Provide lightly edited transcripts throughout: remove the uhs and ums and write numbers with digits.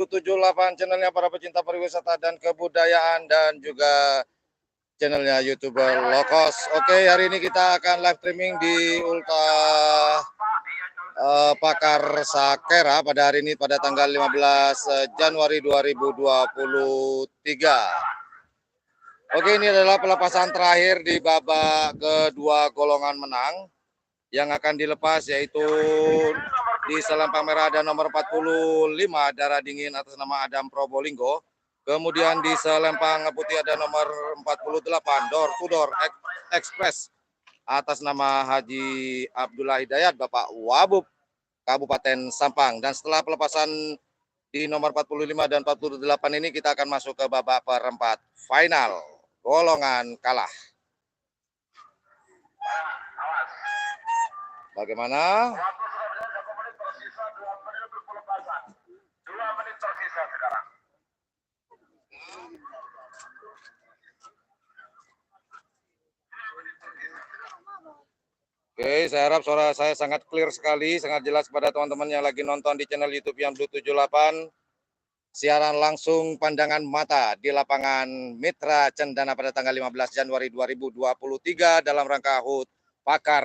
78 channelnya para pecinta pariwisata dan kebudayaan dan juga channelnya YouTuber Lokos. Oke, hari ini kita akan live streaming di Ulta Pakar Sakera pada hari ini pada tanggal 15 Januari 2023. Oke, ini adalah pelepasan terakhir di babak kedua golongan menang yang akan dilepas, yaitu di selempang merah ada nomor 45 Darah Dingin atas nama Adam Probolinggo. Kemudian di selempang putih ada nomor 48 Door to Door Express atas nama Haji Abdullah Hidayat Bapak Wabub Kabupaten Sampang. Dan setelah pelepasan di nomor 45 dan 48 ini kita akan masuk ke babak perempat final golongan kalah. Bagaimana? Oke, saya harap suara saya sangat clear sekali, sangat jelas kepada teman-teman yang lagi nonton di channel YouTube yang Blue 78. Siaran langsung pandangan mata di lapangan Mitra Cendana pada tanggal 15 Januari 2023 dalam rangka HUT Pakar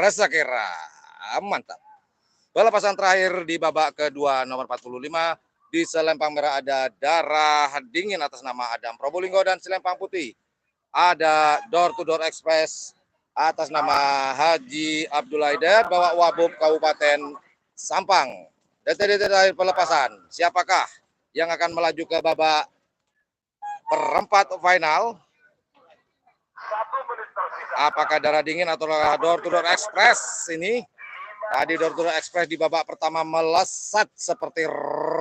Sakera. Mantap. Pelepasan terakhir di babak kedua nomor 45 di selempang merah ada Darah Dingin atas nama Adam Probolinggo dan selempang putih ada Door to Door Express atas nama Haji Abdullah Hidayat Bapak Wabub Kabupaten Sampang. Detik-detik terakhir pelepasan, siapakah yang akan melaju ke babak perempat final? Apakah Darah Dingin atau Door to Door Express ini? Tadi Door to Door Express di babak pertama melesat seperti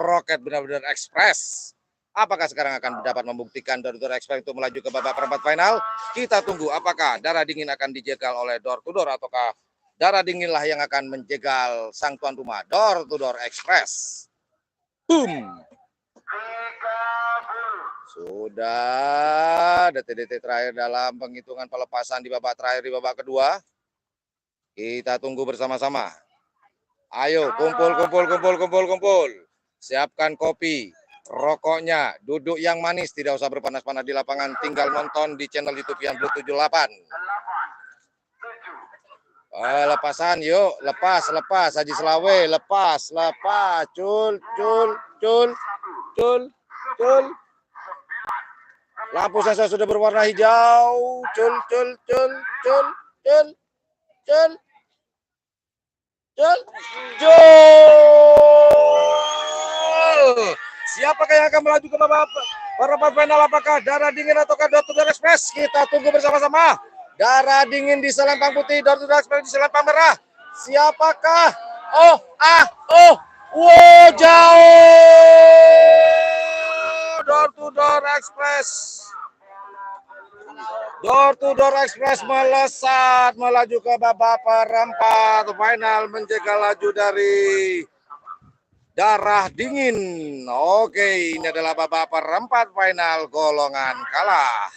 roket, benar-benar ekspres. Apakah sekarang akan dapat membuktikan Door to Door Express untuk melaju ke babak perempat final? Kita tunggu apakah Darah Dingin akan dijegal oleh Door to Door ataukah Darah Dinginlah yang akan menjegal sang tuan rumah Door to Door Express. Boom. Sudah detik-detik terakhir dalam penghitungan pelepasan di babak terakhir di babak kedua. Kita tunggu bersama-sama. Ayo kumpul. Siapkan kopi, rokoknya, duduk yang manis, tidak usah berpanas-panas di lapangan, tinggal nonton di channel YouTube yang Blue 78. Lepasan yuk, lepas Haji Selawe, lepas, cul. Lampu sensor sudah berwarna hijau, cul. Siapakah yang akan melaju ke babak perempat final? Apakah Darah Dingin ataukah Door to Door Express? Kita tunggu bersama-sama. Darah Dingin di selempang putih, Door to Door Express di selempang merah. Siapakah? Wow, jauh. Door to Door Express. Door to Door Express melesat melaju ke babak perempat final, menjegal laju dari Darah Dingin. Oke, ini adalah babak perempat final golongan kalah.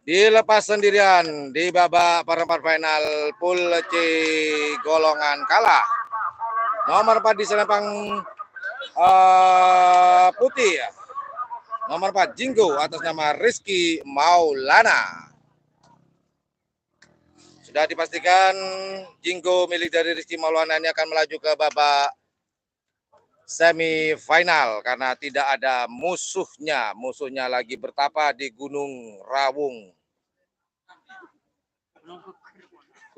Dilepas sendirian di babak perempat final pool C golongan kalah. Nomor 4 di selempang putih ya. Nomor 4 Jinggo atas nama Rizky Maulana. Sudah dipastikan Jinggo milik dari Rizky Maulana ini akan melaju ke babak semifinal karena tidak ada musuhnya. Musuhnya lagi bertapa di Gunung Rawung.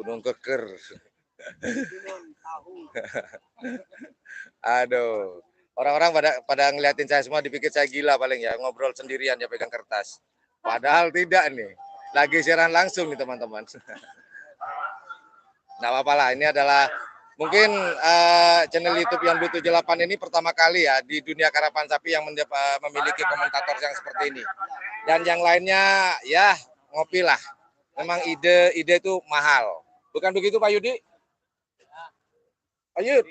Gunung Keker. Aduh, orang-orang pada ngeliatin saya semua, dipikir saya gila paling ya, ngobrol sendirian ya pegang kertas. Padahal tidak nih, lagi siaran langsung nih teman-teman. Nggak apa-apa lah, ini adalah mungkin channel YouTube yang Blue 78 ini pertama kali ya di dunia karapan sapi yang memiliki komentator yang seperti ini. Dan yang lainnya ya ngopi lah. Memang ide itu mahal. Bukan begitu Pak Yudi? Ayut.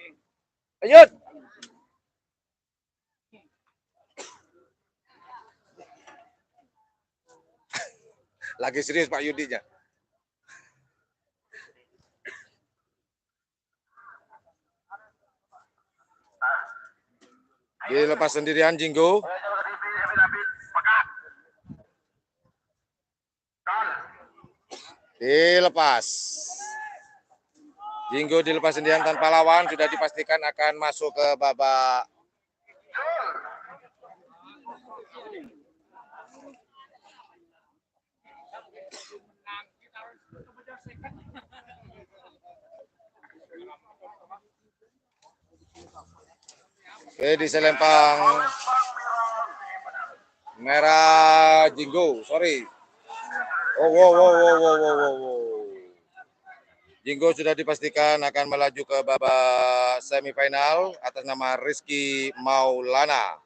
Lagi serius Pak Yudinya. Dilepas sendirian Jinggo. Dilepas. Jinggo dilepas sendirian tanpa lawan, sudah dipastikan akan masuk ke babak di selempang merah Jinggo, sorry. Wow. Jinggo sudah dipastikan akan melaju ke babak semifinal atas nama Rizky Maulana.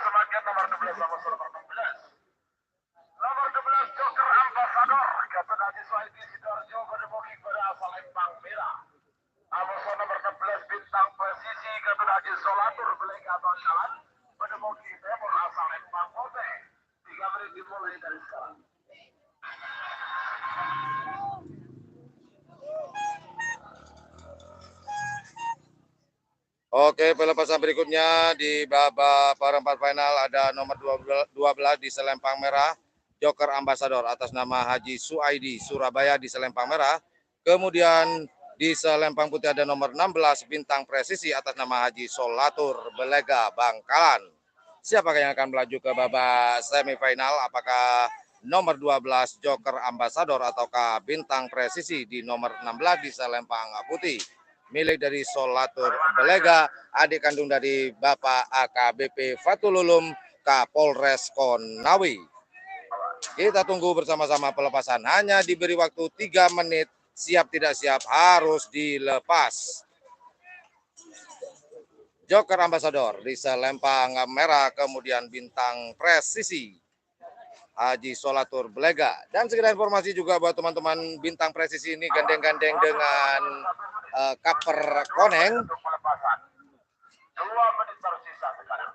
Sebagian nomor 12 nomor 16. Nomor 12 Joker Ambassador Kapten Haji Suhaidi Sidoarjo Kodemoki pada asal Empang Merah. Amoso nomor 16 Bintang Presisi Kapten Haji Solatur Belega Bangkalan Kodemoki Timur asal Empang Kote. 3 menit dimulai dari sekarang. Oke, pelepasan berikutnya di babak perempat final ada nomor 12 di selempang merah, Joker Ambassador atas nama Haji Suaidi Surabaya di selempang merah. Kemudian di selempang putih ada nomor 16 Bintang Presisi atas nama Haji Solatur Belega Bangkalan. Siapakah yang akan melaju ke babak semifinal? Apakah nomor 12 Joker Ambassador ataukah Bintang Presisi di nomor 16 di selempang putih? Milik dari Solatur Belega, adik kandung dari Bapak AKBP Fatululum Kapolres Konawi. Kita tunggu bersama-sama pelepasan. Hanya diberi waktu 3 menit, siap tidak siap harus dilepas. Joker Ambassador di selempang merah, kemudian Bintang Presisi Haji Solatur Belega. Dan sekedar informasi juga buat teman-teman, Bintang Presisi ini gandeng-gandeng dengan Kaper Koneng. 2 menit tersisa sekarang.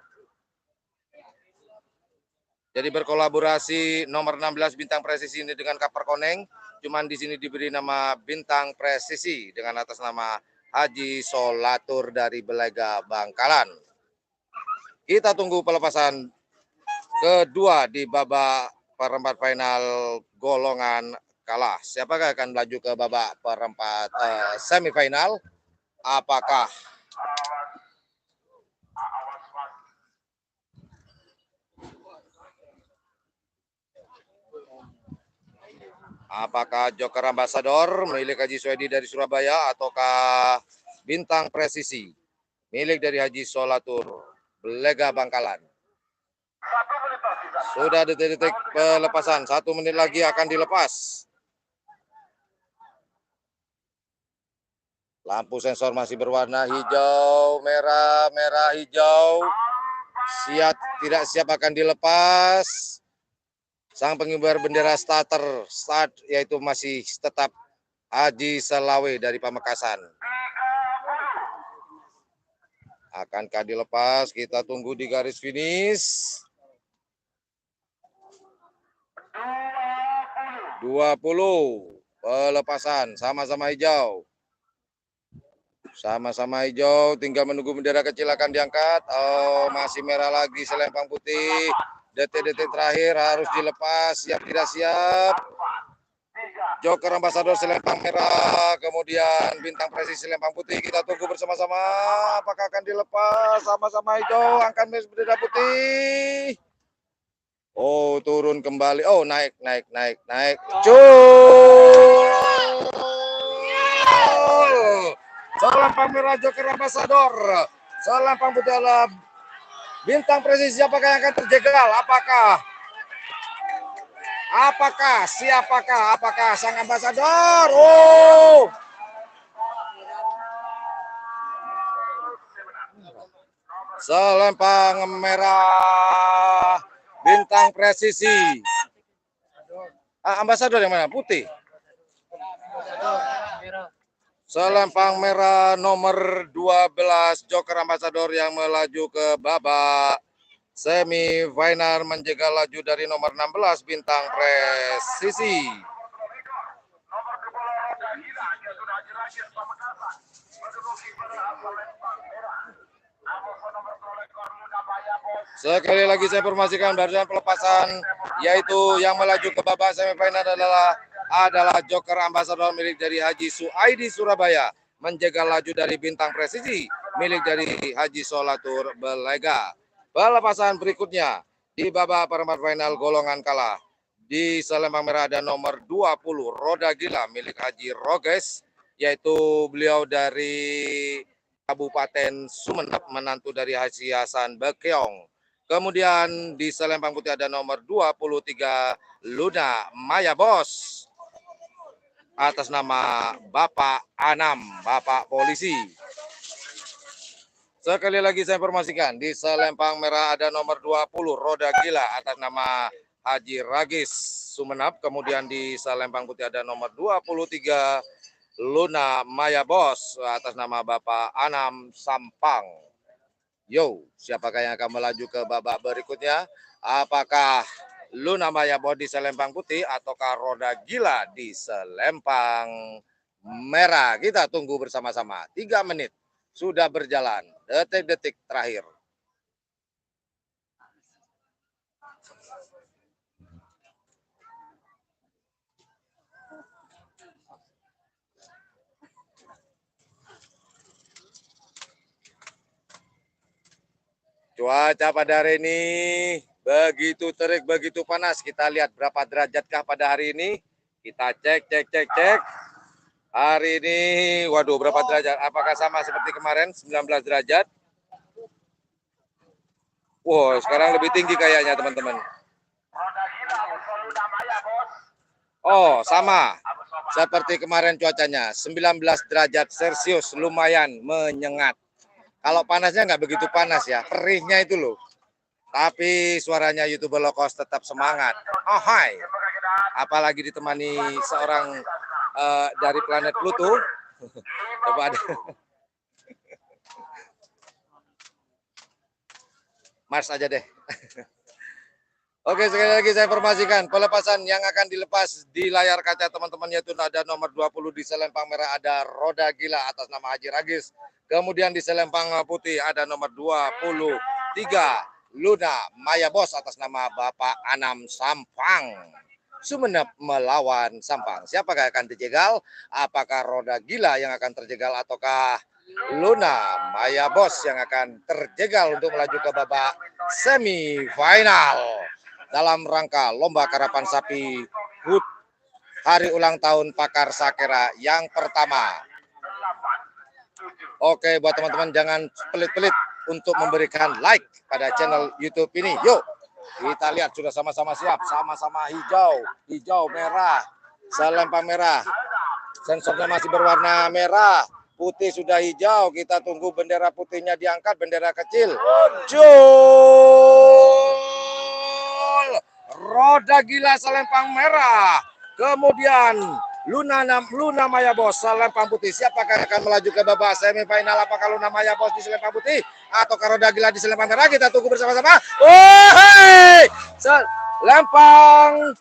Jadi berkolaborasi nomor 16 Bintang Presisi ini dengan Kaper Koneng. Cuman di sini diberi nama Bintang Presisi dengan atas nama Haji Solatur dari Belega Bangkalan. Kita tunggu pelepasan kedua di babak perempat final golongan kalah. Siapakah akan melaju ke babak perempat semifinal? Apakah Joker Ambassador milik Haji Suhaidi dari Surabaya ataukah Bintang Presisi milik dari Haji Solatur Belega Bangkalan? Sudah detik-detik pelepasan, 1 menit lagi akan dilepas. Lampu sensor masih berwarna hijau, merah, merah, hijau. Siap tidak siap akan dilepas. Sang pengibar bendera start yaitu masih tetap Haji Selawe dari Pamekasan. Akankah dilepas? Kita tunggu di garis finish. 20 pelepasan, sama-sama hijau. Sama-sama hijau, tinggal menunggu bendera kecil akan diangkat. Oh, masih merah lagi selempang putih. Detik-detik terakhir harus dilepas, siap tidak siap. Joker Ambassador selempang merah, kemudian Bintang Presisi selempang putih. Kita tunggu bersama-sama, apakah akan dilepas? Sama-sama hijau, angkat bendera putih. Oh, turun kembali. Oh, naik. Selempang merah Joker Ambassador. Selempang putih adalah Bintang Presisi. Apakah yang akan terjegal? Apakah sang Ambassador? Oh. Selempang merah Bintang Presisi. Ambassador yang mana? Putih. Selempang merah nomor 12 Joker Ambassador yang melaju ke babak semifinal menjegal laju dari nomor 16 Bintang Presisi. Nomor kepala roda gila Gatun Haji Ragis Pamekasan menduduki pada asal Lempang Merah. Amoso nomor 2 ekor Luna Maya Bos. Sekali lagi saya informasikan barusan pelepasan, yaitu yang melaju ke babak semifinal adalah Joker Ambassador milik dari Haji Suaidi Surabaya, menjegal laju dari Bintang Presisi milik dari Haji Solatur Belega. Pelepasan berikutnya di babak perempat final golongan kalah. Di selempang merah ada nomor 20 Roda Gila milik Haji Roges, yaitu beliau dari Kabupaten Sumeneb, menantu dari Haji Hasan Bekeong. Kemudian di selempang putih ada nomor 23 Luna Maya Bos atas nama Bapak Anam, Bapak Polisi. Sekali lagi saya informasikan, di selempang merah ada nomor 20 Roda Gila atas nama Haji Ragis Sumeneb. Kemudian di selempang putih ada nomor 23 Luna Maya Bos atas nama Bapak Anam Sampang. Yo, siapakah yang akan melaju ke babak berikutnya? Apakah Luna Maya Bos di selempang putih ataukah Roda Gila di selempang merah? Kita tunggu bersama-sama. 3 menit sudah berjalan, detik-detik terakhir. Cuaca pada hari ini begitu terik, begitu panas. Kita lihat berapa derajatkah pada hari ini. Kita cek. Hari ini, waduh, berapa derajat? Apakah sama seperti kemarin, 19 derajat? Wow, sekarang lebih tinggi kayaknya, teman-teman. Oh, sama. Seperti kemarin cuacanya, 19 derajat Celcius, lumayan menyengat. Kalau panasnya nggak begitu panas ya, perihnya itu loh. Tapi suaranya YouTuber low cost tetap semangat. Oh hai, apalagi ditemani seorang dari planet Pluto. Coba ada. Mars aja deh. Oke, sekali lagi saya informasikan pelepasan yang akan dilepas di layar kaca teman-teman, yaitu ada nomor 20 di selempang merah ada Roda Gila atas nama Haji Ragis. Kemudian di selempang putih ada nomor 23 Luna Maya Bos atas nama Bapak Anam Sampang. Sumeneb melawan Sampang. Siapakah akan terjegal? Apakah Roda Gila yang akan terjegal ataukah Luna Maya Bos yang akan terjegal untuk melaju ke babak semifinal dalam rangka lomba karapan sapi HUT hari ulang tahun Pakar Sakera yang pertama. Oke, buat teman-teman jangan pelit-pelit untuk memberikan like pada channel YouTube ini. Yuk, kita lihat sudah sama-sama siap, sama-sama hijau, merah, selempang merah. Sensornya masih berwarna merah, putih sudah hijau. Kita tunggu bendera putihnya diangkat, bendera kecil. Jol! Roda Gila selempang merah. Kemudian Luna Maya Bos selempang putih. Siapakah akan melaju ke babak semifinal? Apakah Luna Maya Bos di selempang putih atau Roda Gila di selempang merah? Kita tunggu bersama-sama. Oh, hey! Selempang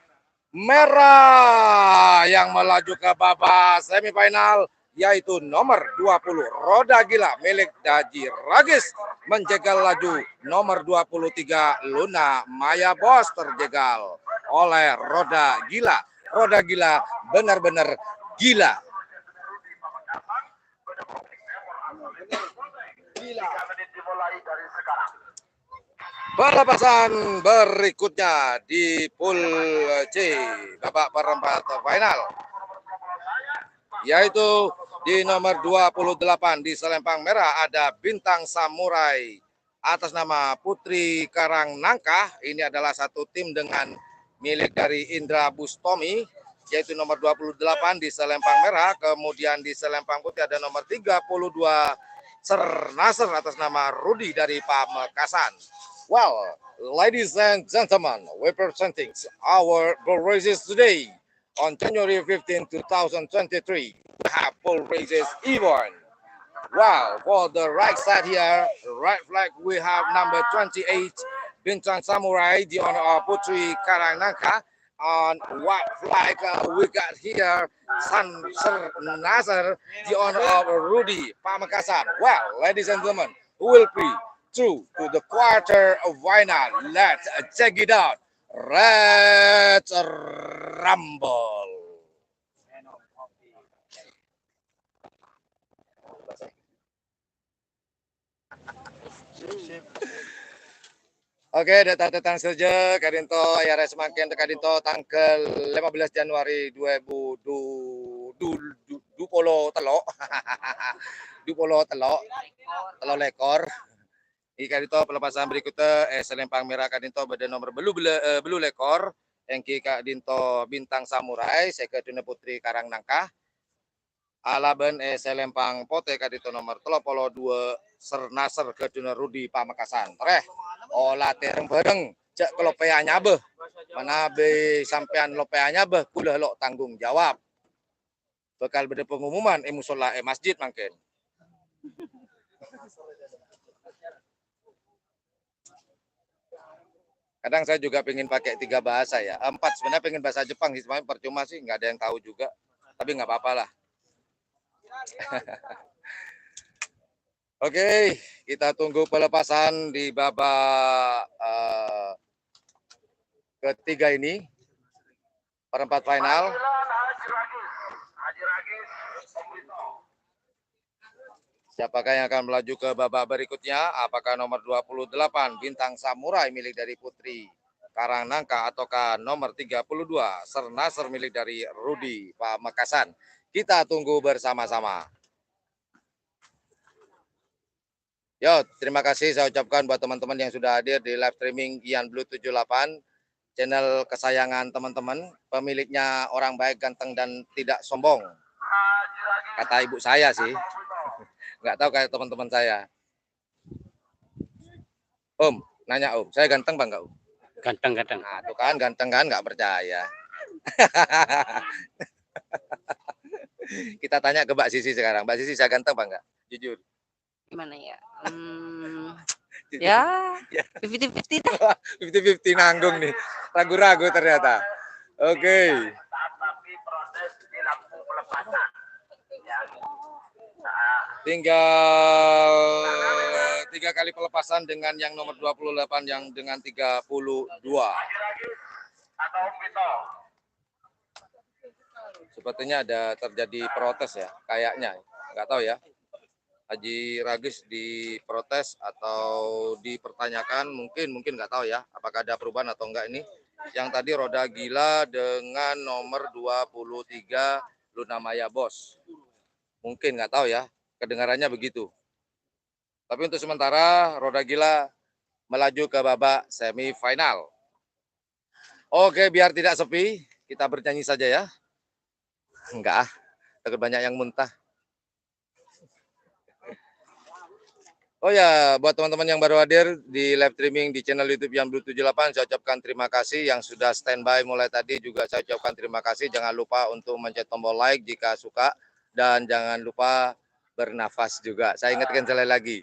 merah yang melaju ke babak semifinal yaitu nomor 20 Roda Gila milik Haji Ragis, menjegal laju nomor 23 Luna Maya Bos terjegal oleh Roda Gila. Roda Gila benar-benar gila. Pelepasan berikutnya di pool C babak perempat final, yaitu di nomor 28 di selempang merah ada Bintang Samurai atas nama Putri Karangnangka. Ini adalah satu tim dengan milik dari Indra Bustomi, yaitu nomor 28 di selempang merah. Kemudian di selempang putih ada nomor 32 Nasr atas nama Rudi dari Pamekasan. Well, ladies and gentlemen, we presenting our bull races today on January 15, 2023. We have bull races event. Wow, for the right side here, right flag, we have number 28 Bintang Samurai, the honor of Putri Karangnaka. On what flag we got here, Sir Nasser, the honor of Rudy Pamekasan. Well, ladies and gentlemen, who will be through to the quarter of final? Let's check it out. Let's rumble. Oke, data-data saja Kadinto ya semakin Kadinto tanggal 15 Januari 2020 telok. 20 telok. Telok lekor. Ika dito pelepasan berikutnya selempang merah Kadinto pada nomor belu lekor yang kika dinto bintang samurai sekaduna putri Karangnangka. Alaban selempang pote kadito nomor 32 Sernaser keduna Rudi Pamekasan. Treh olah tereng bareng cek kelopeanya beh. Mana be sampean lopeanya beh kudah lo tanggung jawab. Bakal beda pengumuman musola masjid mangken. Kadang saya juga pengen pakai 3 bahasa ya. 4 sebenarnya pengen bahasa Jepang sih, sebenarnya percuma sih, nggak ada yang tahu juga. Tapi nggak apa-apa lah. Oke, kita tunggu pelepasan di babak ketiga ini. Perempat final. Siapakah yang akan melaju ke babak berikutnya? Apakah nomor 28 Bintang Samurai milik dari Putri Karangnangka ataukah nomor 32 Sernaser milik dari Rudi Pamekasan? Kita tunggu bersama-sama. Yo, terima kasih saya ucapkan buat teman-teman yang sudah hadir di live streaming Ian Blue 78, channel kesayangan teman-teman, pemiliknya orang baik, ganteng, dan tidak sombong. Kata ibu saya sih. Nggak tahu kayak teman-teman saya. Om, nanya Om, saya ganteng bang nggak Om? Ganteng. Nah, tuh kan ganteng kan, nggak percaya. Kita tanya ke Mbak Sisi sekarang. Mbak Sisi, saya ganteng bang nggak? Jujur. Gimana ya? Ya, 50-50 dah. 50-50 nanggung nih. Ragu-ragu ternyata. Oke. Tinggal 3 kali pelepasan dengan yang nomor 28 yang dengan 32. Sepertinya ada terjadi protes ya, kayaknya. Nggak tahu ya. Haji Ragis diprotes atau dipertanyakan, mungkin nggak tahu ya. Apakah ada perubahan atau enggak ini. Yang tadi roda gila dengan nomor 23 Luna Maya Bos. Mungkin nggak tahu ya. Kedengarannya begitu. Tapi untuk sementara roda gila melaju ke babak semifinal. Oke, biar tidak sepi, kita bernyanyi saja ya. Enggak, takut banyak yang muntah. Oh ya, buat teman-teman yang baru hadir di live streaming di channel YouTube yang Blue 78, saya ucapkan terima kasih. Yang sudah standby mulai tadi juga saya ucapkan terima kasih. Jangan lupa untuk mencet tombol like jika suka. Dan jangan lupa bernafas juga. Saya ingatkan sekali lagi.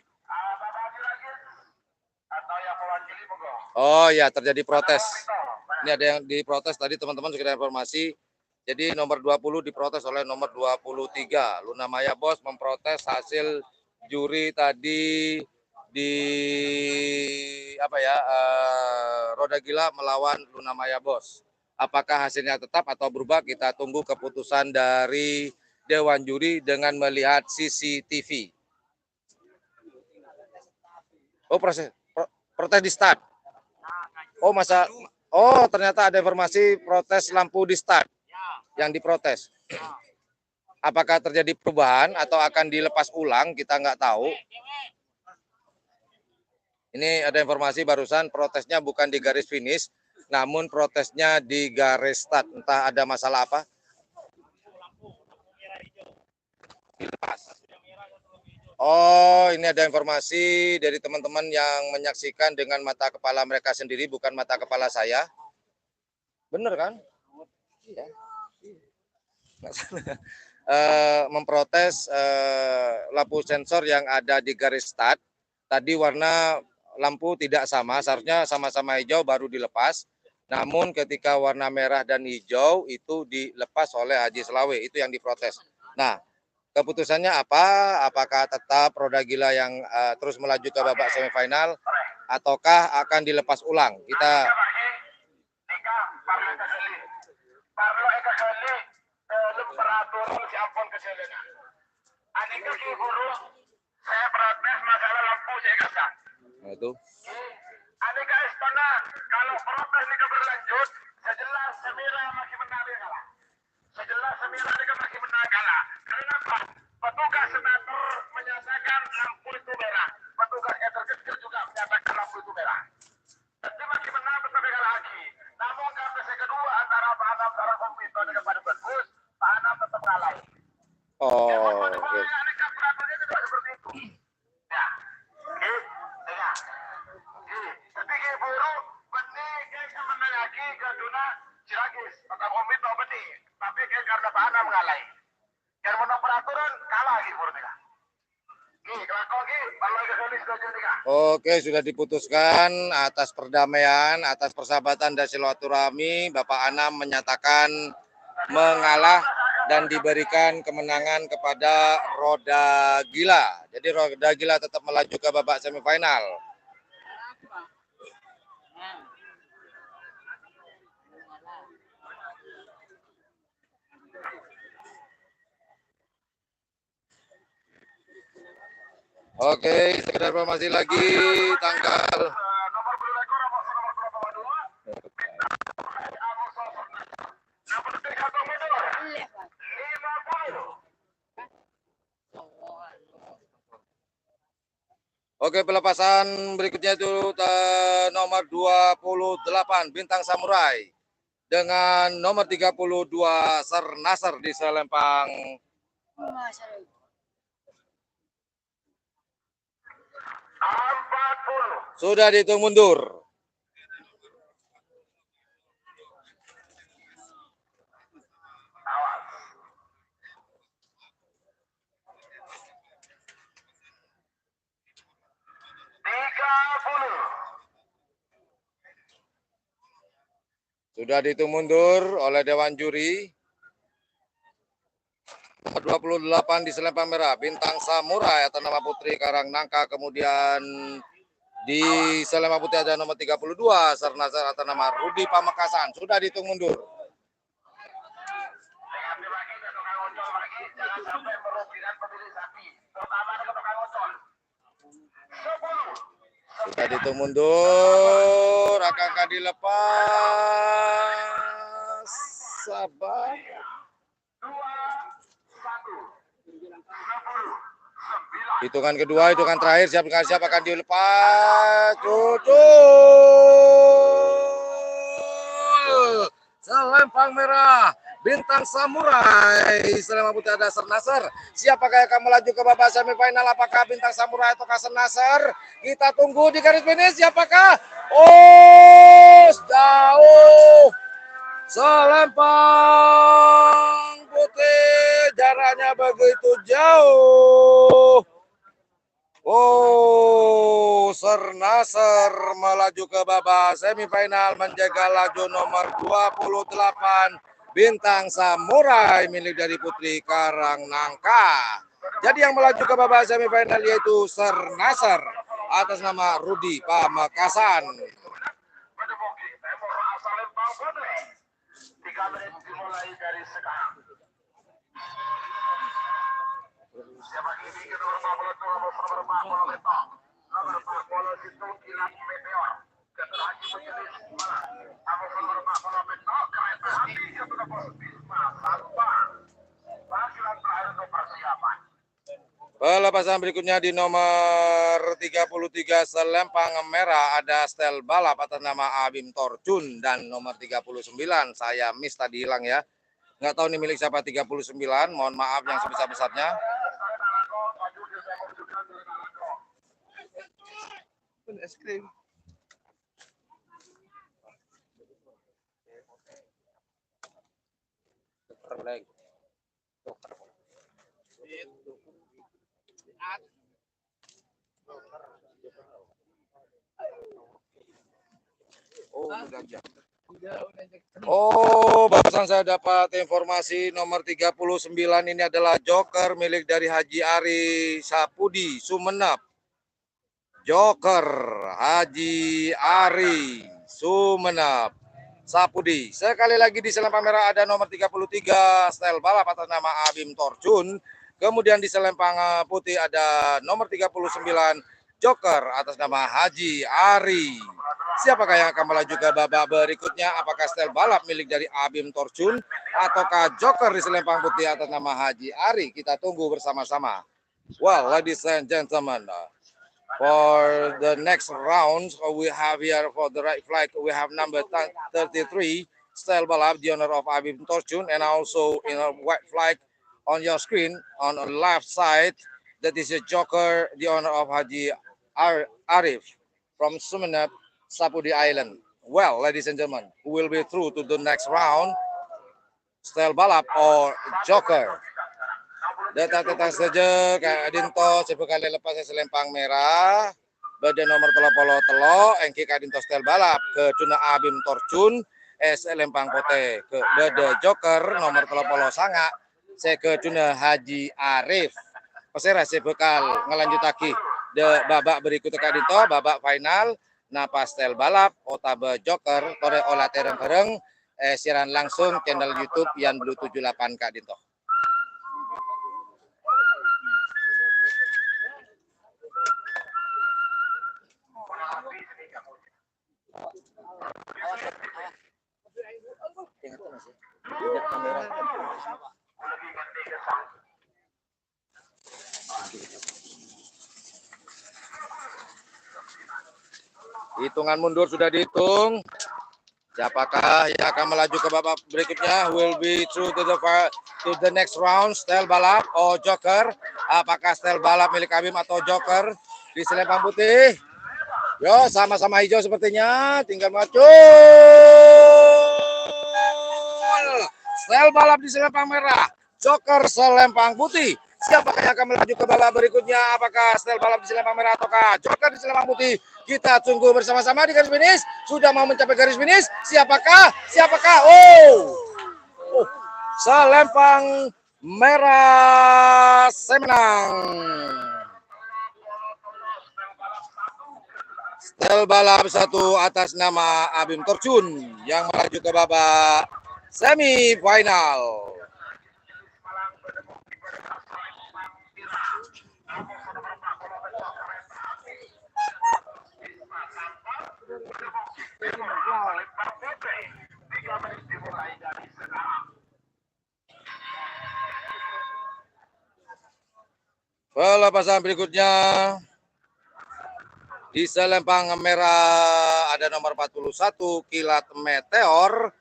Oh ya, terjadi protes. Ini ada yang diprotes tadi teman-teman sudah informasi. Jadi nomor 20 diprotes oleh nomor 23. Luna Maya Bos memprotes hasil juri tadi di roda gila melawan Luna Maya Bos. Apakah hasilnya tetap atau berubah? Kita tunggu keputusan dari Dewan Juri dengan melihat CCTV. Oh, protes di start. Oh, ternyata ada informasi protes lampu di start yang diprotes. Apakah terjadi perubahan atau akan dilepas ulang, kita nggak tahu. Ini ada informasi barusan protesnya bukan di garis finish, namun protesnya di garis start. Entah ada masalah apa. Oh, ini ada informasi dari teman-teman yang menyaksikan dengan mata kepala mereka sendiri, bukan mata kepala saya. Bener kan? Iya. Memprotes lampu sensor yang ada di garis start. Tadi warna lampu tidak sama, seharusnya sama-sama hijau baru dilepas. Namun ketika warna merah dan hijau itu dilepas oleh Haji Selawe, itu yang diprotes. Nah, keputusannya apa? Apakah tetap Roda Gila yang terus melaju ke babak semifinal ataukah akan dilepas ulang? Kita saya protes masalah lampu saya kasar. nah, itu. Aneka istana kalau protes ini berlanjut, sejelas Semira masih menang dia kalah. Sejelas Semira ini masih menang kalah. Kenapa? Petugas senator menyatakan lampu itu merah. Petugas yang terkecil juga menyatakan lampu itu merah. Jadi masih menang tetapi kalah lagi. Namun KPC kedua antara Pak Anam dan Komito dengan Pak Debus, Pak Anam tetap kalah. Oh, oke. Aneka peraturannya tidak seperti itu. Ya, ya. Tapi kayak buruk, benih kayak menanyakan ke Duna Ciragis atau Komito benih. Tapi kayak karena Pak Anam mengalai. Yang menang peraturan kalah lagi buruk nih. Oke, sudah diputuskan atas perdamaian, atas persahabatan dan silaturahmi. Bapak Anam menyatakan mengalah dan diberikan kemenangan kepada Roda Gila. Jadi Roda Gila tetap melaju ke babak semifinal. Oke, sekedar informasi lagi tanggal Nomor berlekor nomor berapa dua? Nomor 3 mundur. 50. Oke, pelepasan berikutnya itu nomor 28 Bintang Samurai dengan nomor 32 Ser Nasr di Selempang. 40. Sudah dihitung mundur. Awas. 30. Sudah dihitung mundur oleh Dewan Juri. Nomor 28 di Selempang Merah, Bintang Samurai atas nama Putri Karangnangka. Kemudian di Selempang Putih ada nomor 32, Ser Nasr atas nama Rudi Pamekasan. Sudah dihitung mundur. Jangan sampai merugikan pemilik sapi, terutama ke tukang ojol. 10. Sudah dihitung mundur, akan dilepas. Sabar. 2, 1. 10. 9. Hitungan kedua, hitungan terakhir, siap akan dilepas. Cucul. Selempang Merah, Bintang Samurai. Selempang Putih ada Ser Nasr. Siapakah yang akan melaju ke babak semifinal? Apakah Bintang Samurai atau Ser Nasr? Kita tunggu di garis finish. Siapakah? Oh, jauh. Selempang Putih, jaraknya begitu jauh. Oh, Ser Nasr melaju ke babak semifinal menjaga laju nomor 28 Bintang Samurai milik dari Putri Karangnangka. Jadi yang melaju ke babak semifinal yaitu Ser Nasr atas nama Rudi Pamekasan. 3 menit dimulai dari sekarang. Siapa ini ke nomor 42, nomor 40 nomor 40 itu kilat meteor. Ketua Haji Majelis Malang. Nomor 40 meteor kereta api ketua Bisma Salpa. Panggilan terakhir untuk persiapan. Pelepasan berikutnya di nomor 33 Selempang Merah ada setel balap atas nama Abim Torjun dan nomor 39 saya miss tadi hilang ya. Nggak tahu ini milik siapa 39, mohon maaf yang sebesar-besarnya. Es krim. Oh, barusan saya dapat informasi nomor 39 ini adalah joker milik dari Haji Ari Sapudi, Sumenep. Joker Haji Ari Sumenep Sapudi. Sekali lagi di selempang merah ada nomor 33 style balap atas nama Abim Torjun. Kemudian di selempang putih ada nomor 39 joker atas nama Haji Ari. Siapakah yang akan melaju ke babak berikutnya? Apakah style balap milik dari Abim Torjun ataukah joker di selempang putih atas nama Haji Ari? Kita tunggu bersama-sama. Well, ladies and gentlemen, for the next round, we have here for the right flag, we have number 33, style balap, the owner of Abim Torjun, and also in a white flag on your screen, on the left side, that is a joker, the owner of Haji Arif from Sumenep, Sapudi Island. Well, ladies and gentlemen, who will be through to the next round, style balap or joker? Datang saja Kak Adinto sebekali lepas selempang merah badan nomor telo engki Kak Adinto style balap ke Tuna Abim Torjun selempang pote ke bada joker nomor telo sanga saya ke Tuna Haji Arif pesera sebekal ngelanjut lagi de babak berikutnya Kak Adinto babak final napa style balap otabe joker tore olah tereng bareng siaran langsung channel YouTube Yan Blue 78 Kak Adinto. Hitungan mundur sudah dihitung. Siapakah yang akan melaju ke babak berikutnya? Will be through to the next round. Style balap or joker? Apakah style balap milik Abim atau joker di selempang putih? Yo, sama-sama hijau sepertinya. Tinggal maju. Style balap di selempang merah. Joker selempang putih. Siapakah yang akan melaju ke babak berikutnya? Apakah style balap di selempang merah ataukah joker di selempang putih? Kita tunggu bersama-sama di garis finish. Sudah mau mencapai garis finish. Siapakah? Oh, selempang merah semenang. Style balap satu atas nama Abim Torjun yang melaju ke babak semifinal. Pelepasan berikutnya di selempang merah ada nomor 41 Kilat Meteor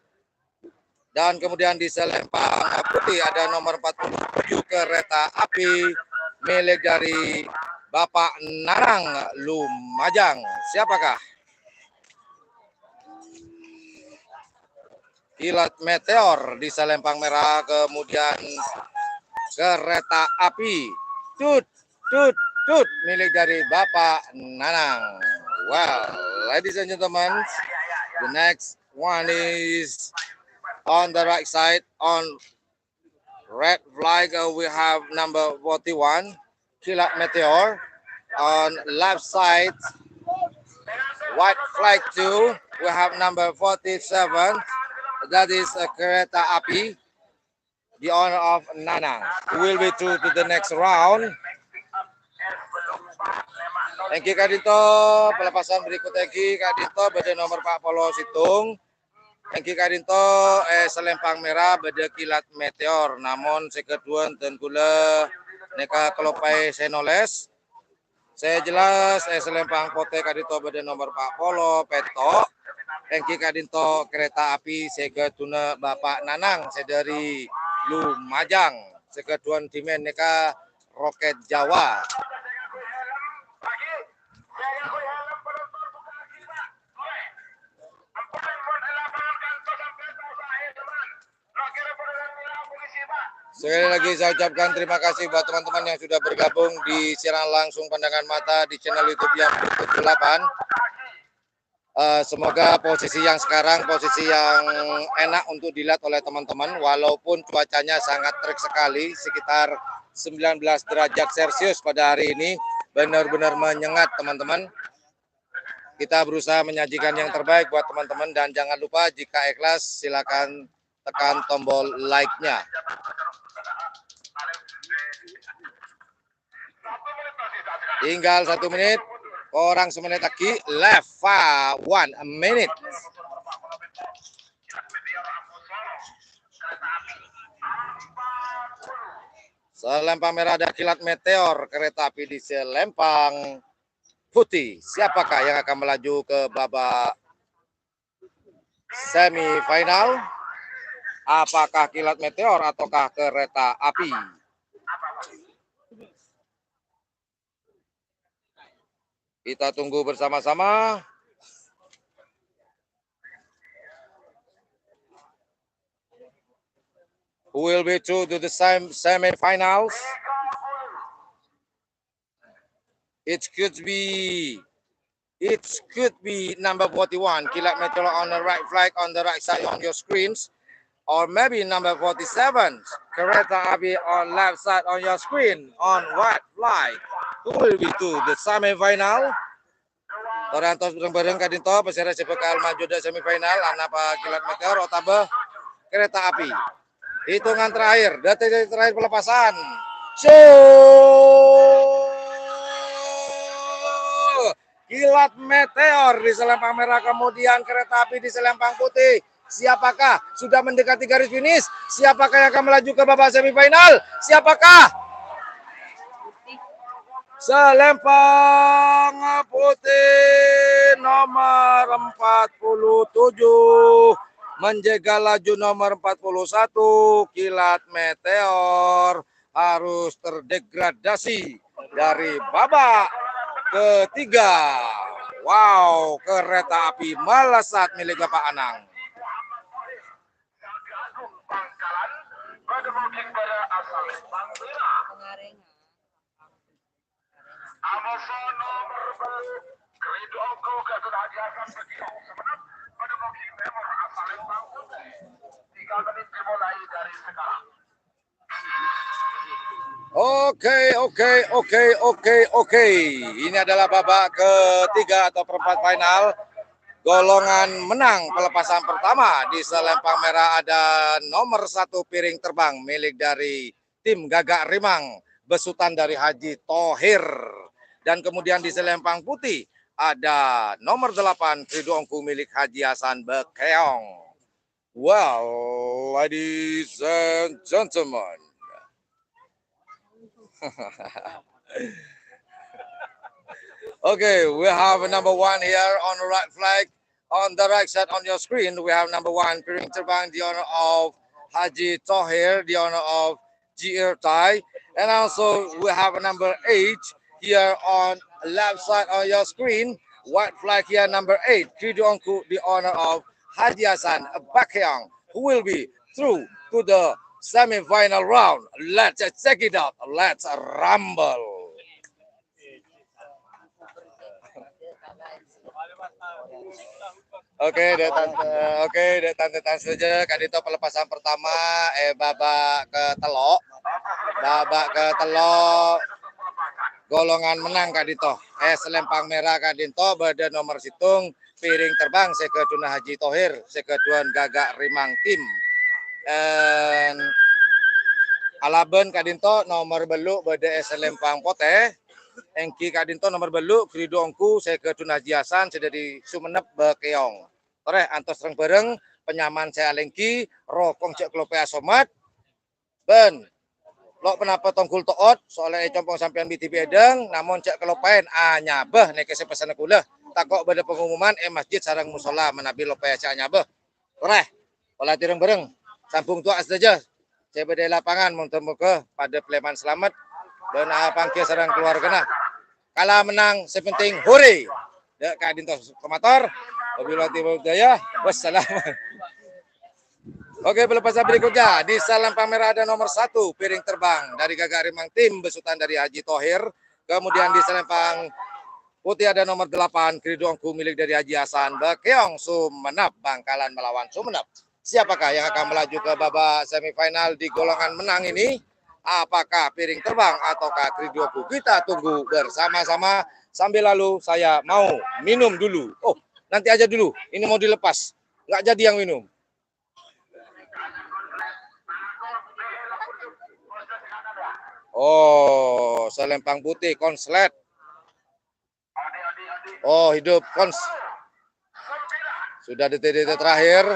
dan kemudian di selempang putih ada nomor 47 Kereta Api milik dari Bapak Nanang Lumajang. Siapakah? Kilat Meteor di selempang merah, kemudian Kereta Api tut milik dari Bapak Nanang. Well, ladies and gentlemen, the next one is on the right side. On red flag we have number 41 Kilat Meteor. On left side white flag 2 we have number 47, that is Kereta Api, the owner of Nanang. We will be through to the next round. Thank you Kak Dito. Pelepasan berikut lagi Kak Dito pada nomor Pak Polo Situng. Thank you Kak Dito. Selempang merah pada Kilat Meteor. Namun sekeduan dan gula neka kelopai senoles. Saya jelas selempang pote Kak Dito pada nomor Pak Polo Peto. Thank you Kak Dito. Kereta Api segetuna Bapak Nanang sedari Lumajang. Sekeduan dimen neka Roket Jawa. Sekali lagi saya ucapkan terima kasih buat teman-teman yang sudah bergabung di siaran langsung pandangan mata di channel YouTube yang 78. Semoga posisi yang sekarang posisi yang enak untuk dilihat oleh teman-teman, walaupun cuacanya sangat terik sekali, sekitar 19 derajat Celcius pada hari ini, benar-benar menyengat teman-teman. Kita berusaha menyajikan yang terbaik buat teman-teman, dan jangan lupa jika ikhlas silakan tekan tombol like-nya. Tinggal 1 menit, orang semenit lagi, left 1 minute. Selempang merah ada kilat meteor, kereta api di Selempang putih. Siapakah yang akan melaju ke babak semifinal? Apakah kilat meteor ataukah kereta api? Kita tunggu bersama-sama. Who will be through to the semi-finals? It could be number 41, kilat meteor on the right flag on the right side on your screens, or maybe number 47, kereta api on left side on your screen on white flag. Who will be to the semi-final? Torantos bareng-bareng kadinto peserta bakal maju di semifinal apa kilat meteor atau kereta api. Hitungan terakhir, detik terakhir pelepasan. Kilat meteor di Selempang merah, kemudian kereta api di Selempang putih. Siapakah sudah mendekati garis finish? Siapakah yang akan melaju ke babak semifinal? Siapakah? Selempang putih nomor 47 menjaga laju nomor 41, kilat meteor harus terdegradasi dari babak ketiga. Wow, kereta api melesat milik Bapak Anang. Oke. Ini adalah babak ketiga atau perempat final. Golongan menang pelepasan pertama di Selempang merah ada nomor 1 piring terbang milik dari tim Gagak Rimang, besutan dari Haji Thohir. Dan kemudian di Selempang putih ada nomor 8 Kridongku milik Haji Hasan Bekeong. Well, ladies and gentlemen. Okay, we have number 1 here on the right flag. On the right side on your screen, we have number 1 piring terbang, the honor of Haji Thohir, the honor of GR Thai. And also we have number 8 here on left side on your screen. White flag here, number 8, Kridongku, the honor of Haji Hasan Bekeong, who will be through to the semi-final round. Let's check it out. Let's rumble. Oke, dek tante saja. Kadito pelepasan pertama babak ketelok golongan menang kadito. Selempang merah kadito pada nomor situng piring terbang sekeduan Haji Thohir, sekeduan Gagak Rimang tim. Alaben kadito nomor beluk pada Selempang poteh. Engki kadinto nomor beluk Kridongku sekeduan Haji Hasan sedari Sumenep Bekeong. Tore antos reng bareng penyaman saya lengki rokong cek klope asomat ben lo kenapa tongkul toot soalnya compong sampean biti bedeng namun cek kelopain nyabeh nek pesan kula takok pada pengumuman masjid sarang musola menabi lope cek nyabeh. Tore olah tireng bareng sambung tua saja saya beda lapangan muka pada Pleman selamat dan pangkir sarang keluarga kala menang sepenting hore ya kadinto komator wabillahi taufiq. Wassalam. Oke, pelepasan berikutnya di Selempang merah ada nomor 1 piring terbang dari Gagak Rimang tim besutan dari Haji Thohir. Kemudian di Selempang Putih ada nomor 8, Kridongku milik dari Haji Hasan Bekeong Sumenep, Bangkalan melawan Sumenep. Siapakah yang akan melaju ke babak semifinal di golongan menang ini? Apakah piring terbang ataukah Kridongku? Kita tunggu bersama-sama. Sambil lalu saya mau minum dulu. Oh, nanti aja dulu. Ini mau dilepas. Nggak jadi yang minum. Oh, selempang putih, konslet. Oh, hidup kons. Sudah detik-detik terakhir.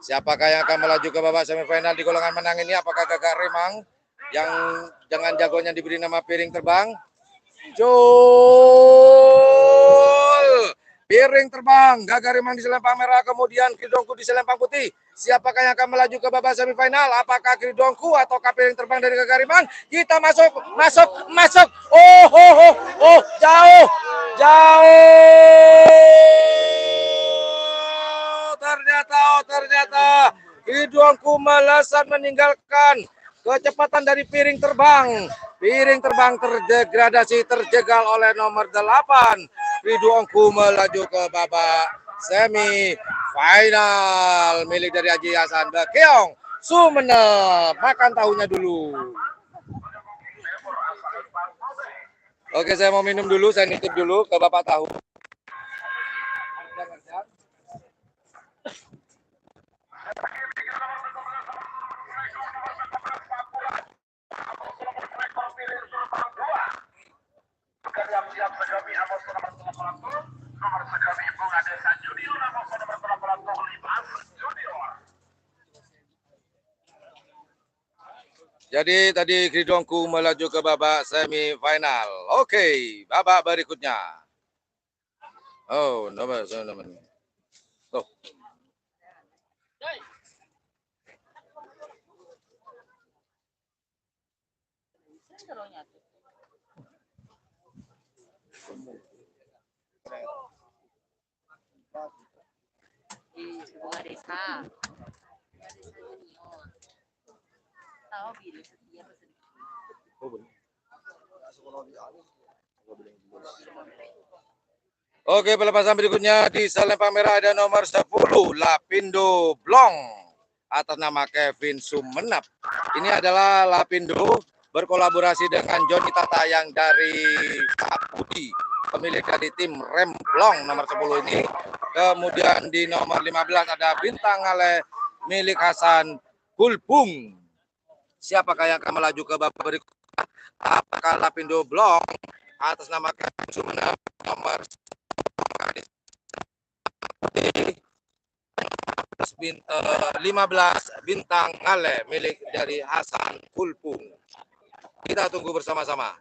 Siapakah yang akan melaju ke babak semifinal di golongan menang ini? Apakah Gagak Remang yang dengan jagonya diberi nama piring terbang? Jol! Piring terbang, Gagak Remang di selempang merah, kemudian Kridongku di selempang putih. Siapakah yang akan melaju ke babak semifinal? Apakah Kridongku atau piring terbang dari Gagak Remang? Kita masuk. Oh, jauh. Ternyata Kridongku melesat meninggalkan kecepatan dari piring terbang. Piring terbang terdegradasi, terjegal oleh nomor 8. Kridongku melaju ke babak semi final milik dari Haji Hasan Bekeong Sumenep. Makan tahunya dulu. Oke, saya mau minum dulu, saya nitip dulu ke Bapak tahu. Siap segami Amos nomor 800, nomor segami Bunga Desa Junior Amos nomor 805 Junior. Jadi tadi Kridongku melaju ke babak semifinal. Oke, babak berikutnya. Oh, nomor. Oh. Bunga Desa. Tahu pilih setia Oke, pelepasan berikutnya di selempang merah ada nomor 10, Lapindo Blong atas nama Kevin Sumenep. Ini adalah Lapindo berkolaborasi dengan Joni Tata yang dari Budi, pemilik dari tim Remblong nomor 10 ini. Kemudian di nomor 15 ada Bintang Ale milik Hasan Kulpung. Siapakah yang akan melaju ke babak berikutnya? Apakah Lapindo Blong atas nama Kevin Sumenep nomor 15 Bintang Ale milik dari Hasan Kulpung. Kita tunggu bersama-sama.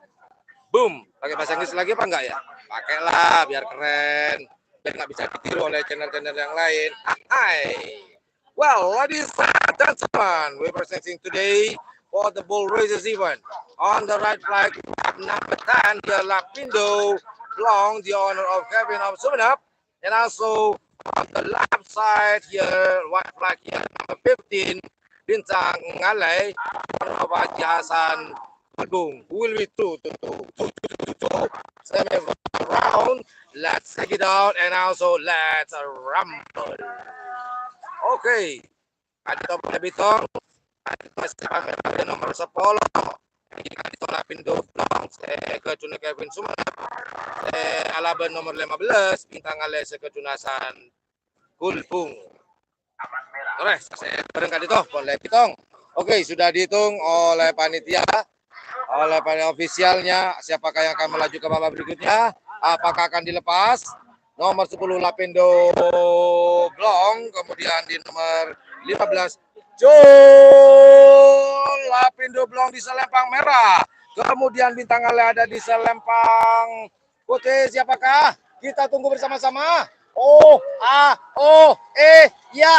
Boom, pakai bahasa Inggris lagi apa enggak ya? Pakailah biar keren. Biar nggak bisa ditiru oleh channel-channel yang lain. Hai. Well, ladies and gentlemen, we're presenting today for the bull races event. On the right flag, number 10, the Lapindo Blong, the owner of Kevin of Sumenep, and also on the left side here, white flag here, number 15, Bintang Ngale, owner of Haji Hasan Kulpung, who will be two semi round. Let's check it out and also let's rumble. Okay, Adito Bitong, ada nomor 10. Adito Lapindo Blong, Kecuna Kevin Sumenep, Alaban nomor 15, Bintang Ale Sekecunasan Kulpung. Terus, saya bareng Kadito, boleh Bitong. Oke, sudah dihitung oleh panitia, oleh panitia ofisialnya. Siapakah yang akan melaju ke babak berikutnya? Apakah akan dilepas? Nomor 10 Lapindo Blong, kemudian di nomor 15 Jol Lapindo Blong di selempang merah. Kemudian Bintang Ale ada di selempang putih. Siapakah? Kita tunggu bersama-sama. Ya,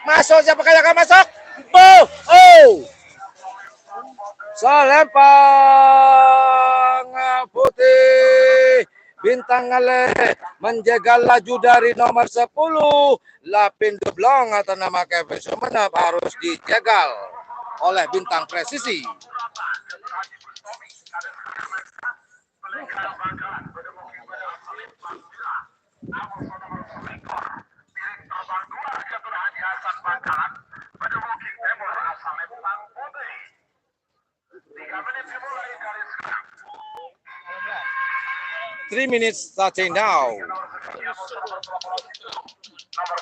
masuk. Siapakah yang akan masuk? Selempang putih. Bintang Ale menjaga laju dari nomor 10. Lapindo Blong atau nama Kevin Sumenep harus dijagal oleh Bintang Presisi. Berikan Bangkalan pada booking pada asal Lempang Merah. Amos nomor selekor. Piring terbang 2 Gatot Haji Hasan Bangkalan pada booking Timur asal Lempang Putih. 3 menit dimulai dari sekarang. 3 minutes starting now. Nomor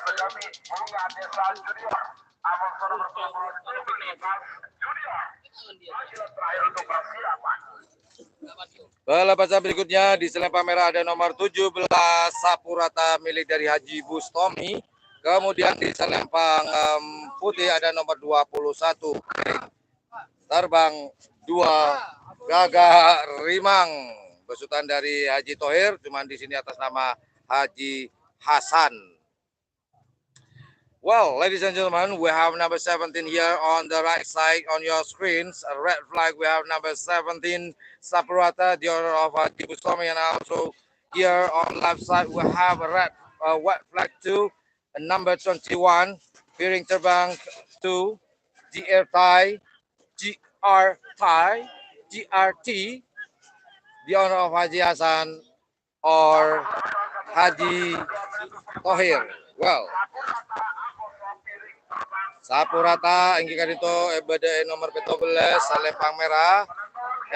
sekami Bunga Desa Junior. Amos nomor 27 Libas Junior. Maju terakhir untuk persiapan. Pelepasan berikutnya di selempang merah ada nomor 17 Sapurata milik dari Haji Bustomi. Kemudian di selempang putih ada nomor 21 terbang 2 Gagak Rimang besutan dari Haji Tohir, cuman di sini atas nama Haji Hasan. Well, ladies and gentlemen, we have number 17 here on the right side on your screens. A red flag, we have number 17, Sapurata, the owner of Haji Bustomi, and also here on left side, we have a red white flag too, and number 21, Piring Terbang 2, GR Thai, GRT, the owner of Haji Hasan or Haji Tohir. Well, Sapurata inggi kadito beda nomor 17 selempang merah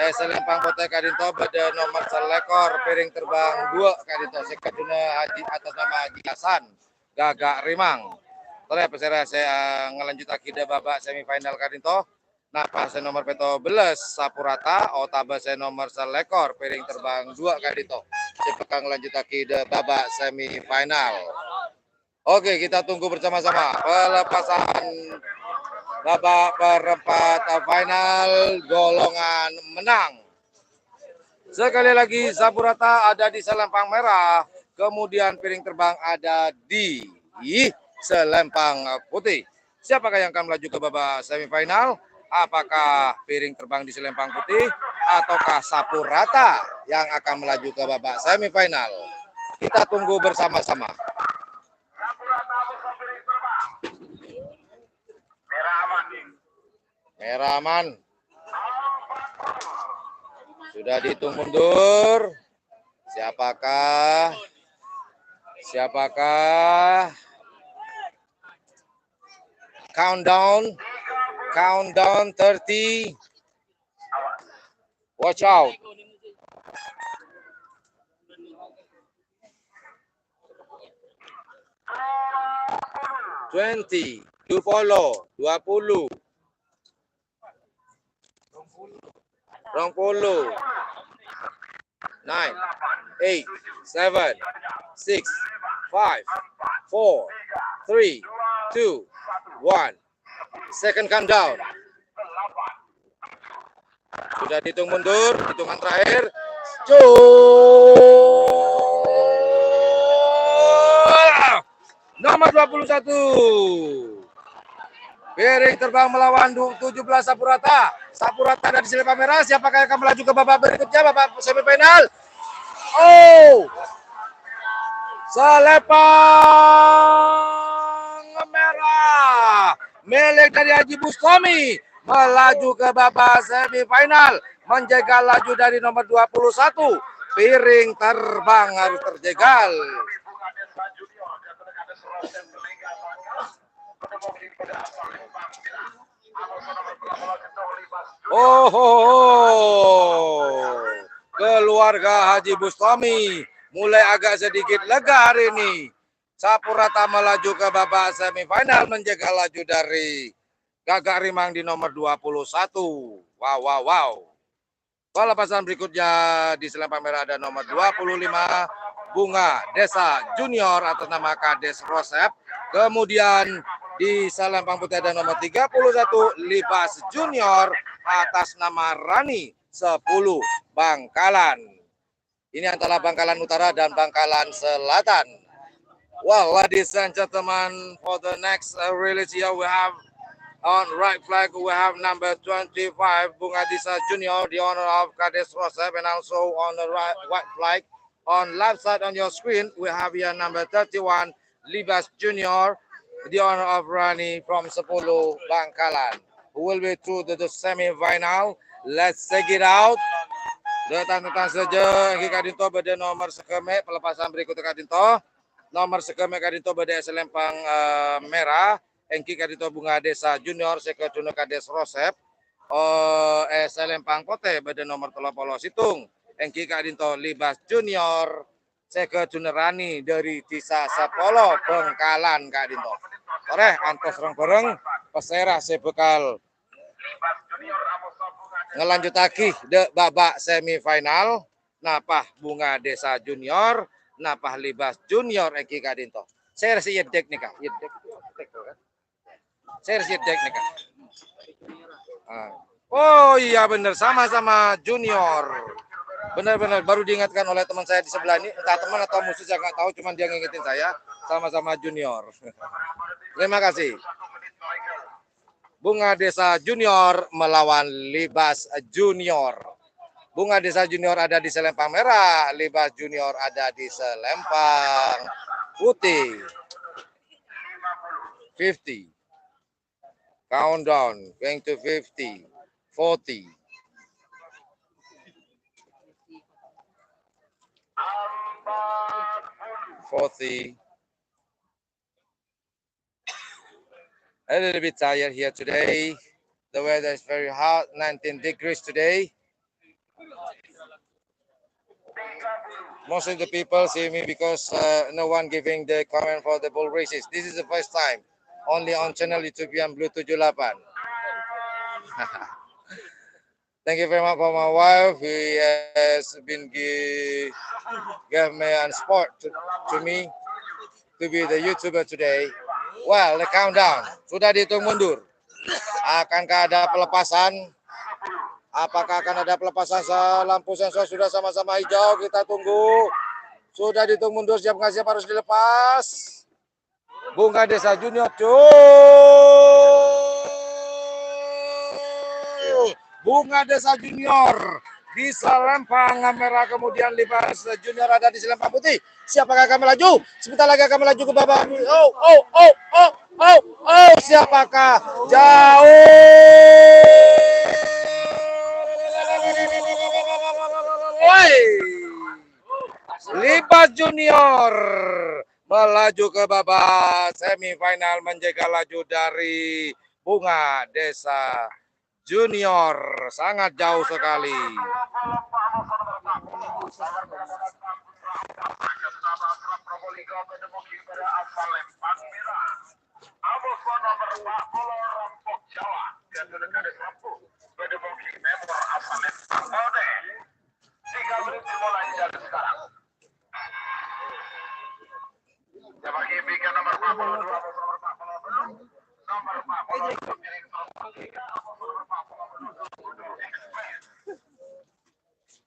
selempang putih kadito beda nomor selekor piring terbang 2 kadito sekaduna Haji atas nama Haji Hasan Gagak Rimang. Toleh pesera saya ngelanjut akida babak semifinal kadito. Nah, pas nomor 17 Sapurata, otaba saya nomor selekor piring terbang 2 kadito. Sepekang lanjut akida babak semifinal. Oke, kita tunggu bersama-sama pelepasan babak perempat final golongan menang. Sekali lagi Sapurata ada di selempang merah, kemudian piring terbang ada di selempang putih. Siapakah yang akan melaju ke babak semifinal? Apakah piring terbang di selempang putih ataukah Sapurata yang akan melaju ke babak semifinal? Kita tunggu bersama-sama. Merah aman. Sudah dihitung mundur. Siapakah? Countdown 30. Watch out. 20 to follow. 20 9 8 7 6 5 4 3 2 1. Second countdown. Sudah dihitung mundur, hitungan terakhir. Nomor 21. Piring terbang melawan 17 Sapurata. Sapurata ada di selempang merah. Siapakah yang akan melaju ke babak berikutnya, babak semifinal? Oh, selempang merah milik dari Haji Bustomi melaju ke babak semifinal, menjegal laju dari nomor 21. Piring terbang harus terjegal. Keluarga Haji Bustomi mulai agak sedikit lega hari ini. Sapurata melaju ke babak semifinal, menjegal laju dari Gagak Rimang di nomor 21. Wow. Pelepasan berikutnya di selempang merah ada nomor 25 Bunga Desa Junior atas nama Kades Rosep. Kemudian di selempang putih ada nomor 31 Libas Junior atas nama Rani 10 Bangkalan. Ini antara Bangkalan Utara dan Bangkalan Selatan. Well, ladies and gentlemen, for the next release here we have on right flag we have number 25 Bunga Desa Junior, the owner of Kades Rosep, and also on the right white flag on left side on your screen we have here number 31 Libas Junior, the owner of Rani from 10 Bangkalan, who will be through the semi-final. Let's check it out. Detan saja Engki Kadinto bade nomor sekeme pelepasan berikutnya Kadinto. Nomor sekeme Kadinto bade selempang merah. Engki Kadinto Bunga Desa Junior seke Juno Kades Rosep. Selempang pote bade nomor 30 Situng. Engki Kadinto Libas Junior seke Junerani dari Desa Sapolo Bengkalan Kadinto. Ore antos rong bareng peserah sebekal ngelanjutake de babak semifinal napah Bunga Desa Junior napah Libas Junior Eki Kadinto. Saya rasa yedek nih kak, yedek. Saya rasa yedek nih kak. Oh iya bener sama-sama junior. Benar-benar baru diingatkan oleh teman saya di sebelah ini, entah teman atau musuh saya nggak tahu, cuman dia ngingetin saya sama-sama junior. Terima kasih. Bunga Desa Junior melawan Libas Junior. Bunga Desa Junior ada di selempang merah, Libas Junior ada di selempang putih. 50. Countdown, going to 50, 40. 40. A little bit tired here today. The weather is very hot, 19 degrees today. Most of the people see me because no one giving the comment for the bull races. This is the first time, only on channel YouTube yang Blue 78. Thank you very much for my wife. He has been give me a support to me to be the YouTuber today. Well, the countdown sudah dihitung mundur. Akankah ada pelepasan? Apakah akan ada pelepasan? Lampu sensor sudah sama-sama hijau. Kita tunggu. Sudah dihitung mundur. Siap nggak siap harus dilepas. Bunga Desa Junior. Bunga Desa Junior di selempang merah, kemudian Libas Junior ada di selempang putih. Siapakah akan melaju? Sebentar lagi akan melaju ke babak. Siapakah? Jauh. Libas Junior melaju ke babak semifinal menjaga laju dari Bunga Desa Junior, sangat jauh sekali.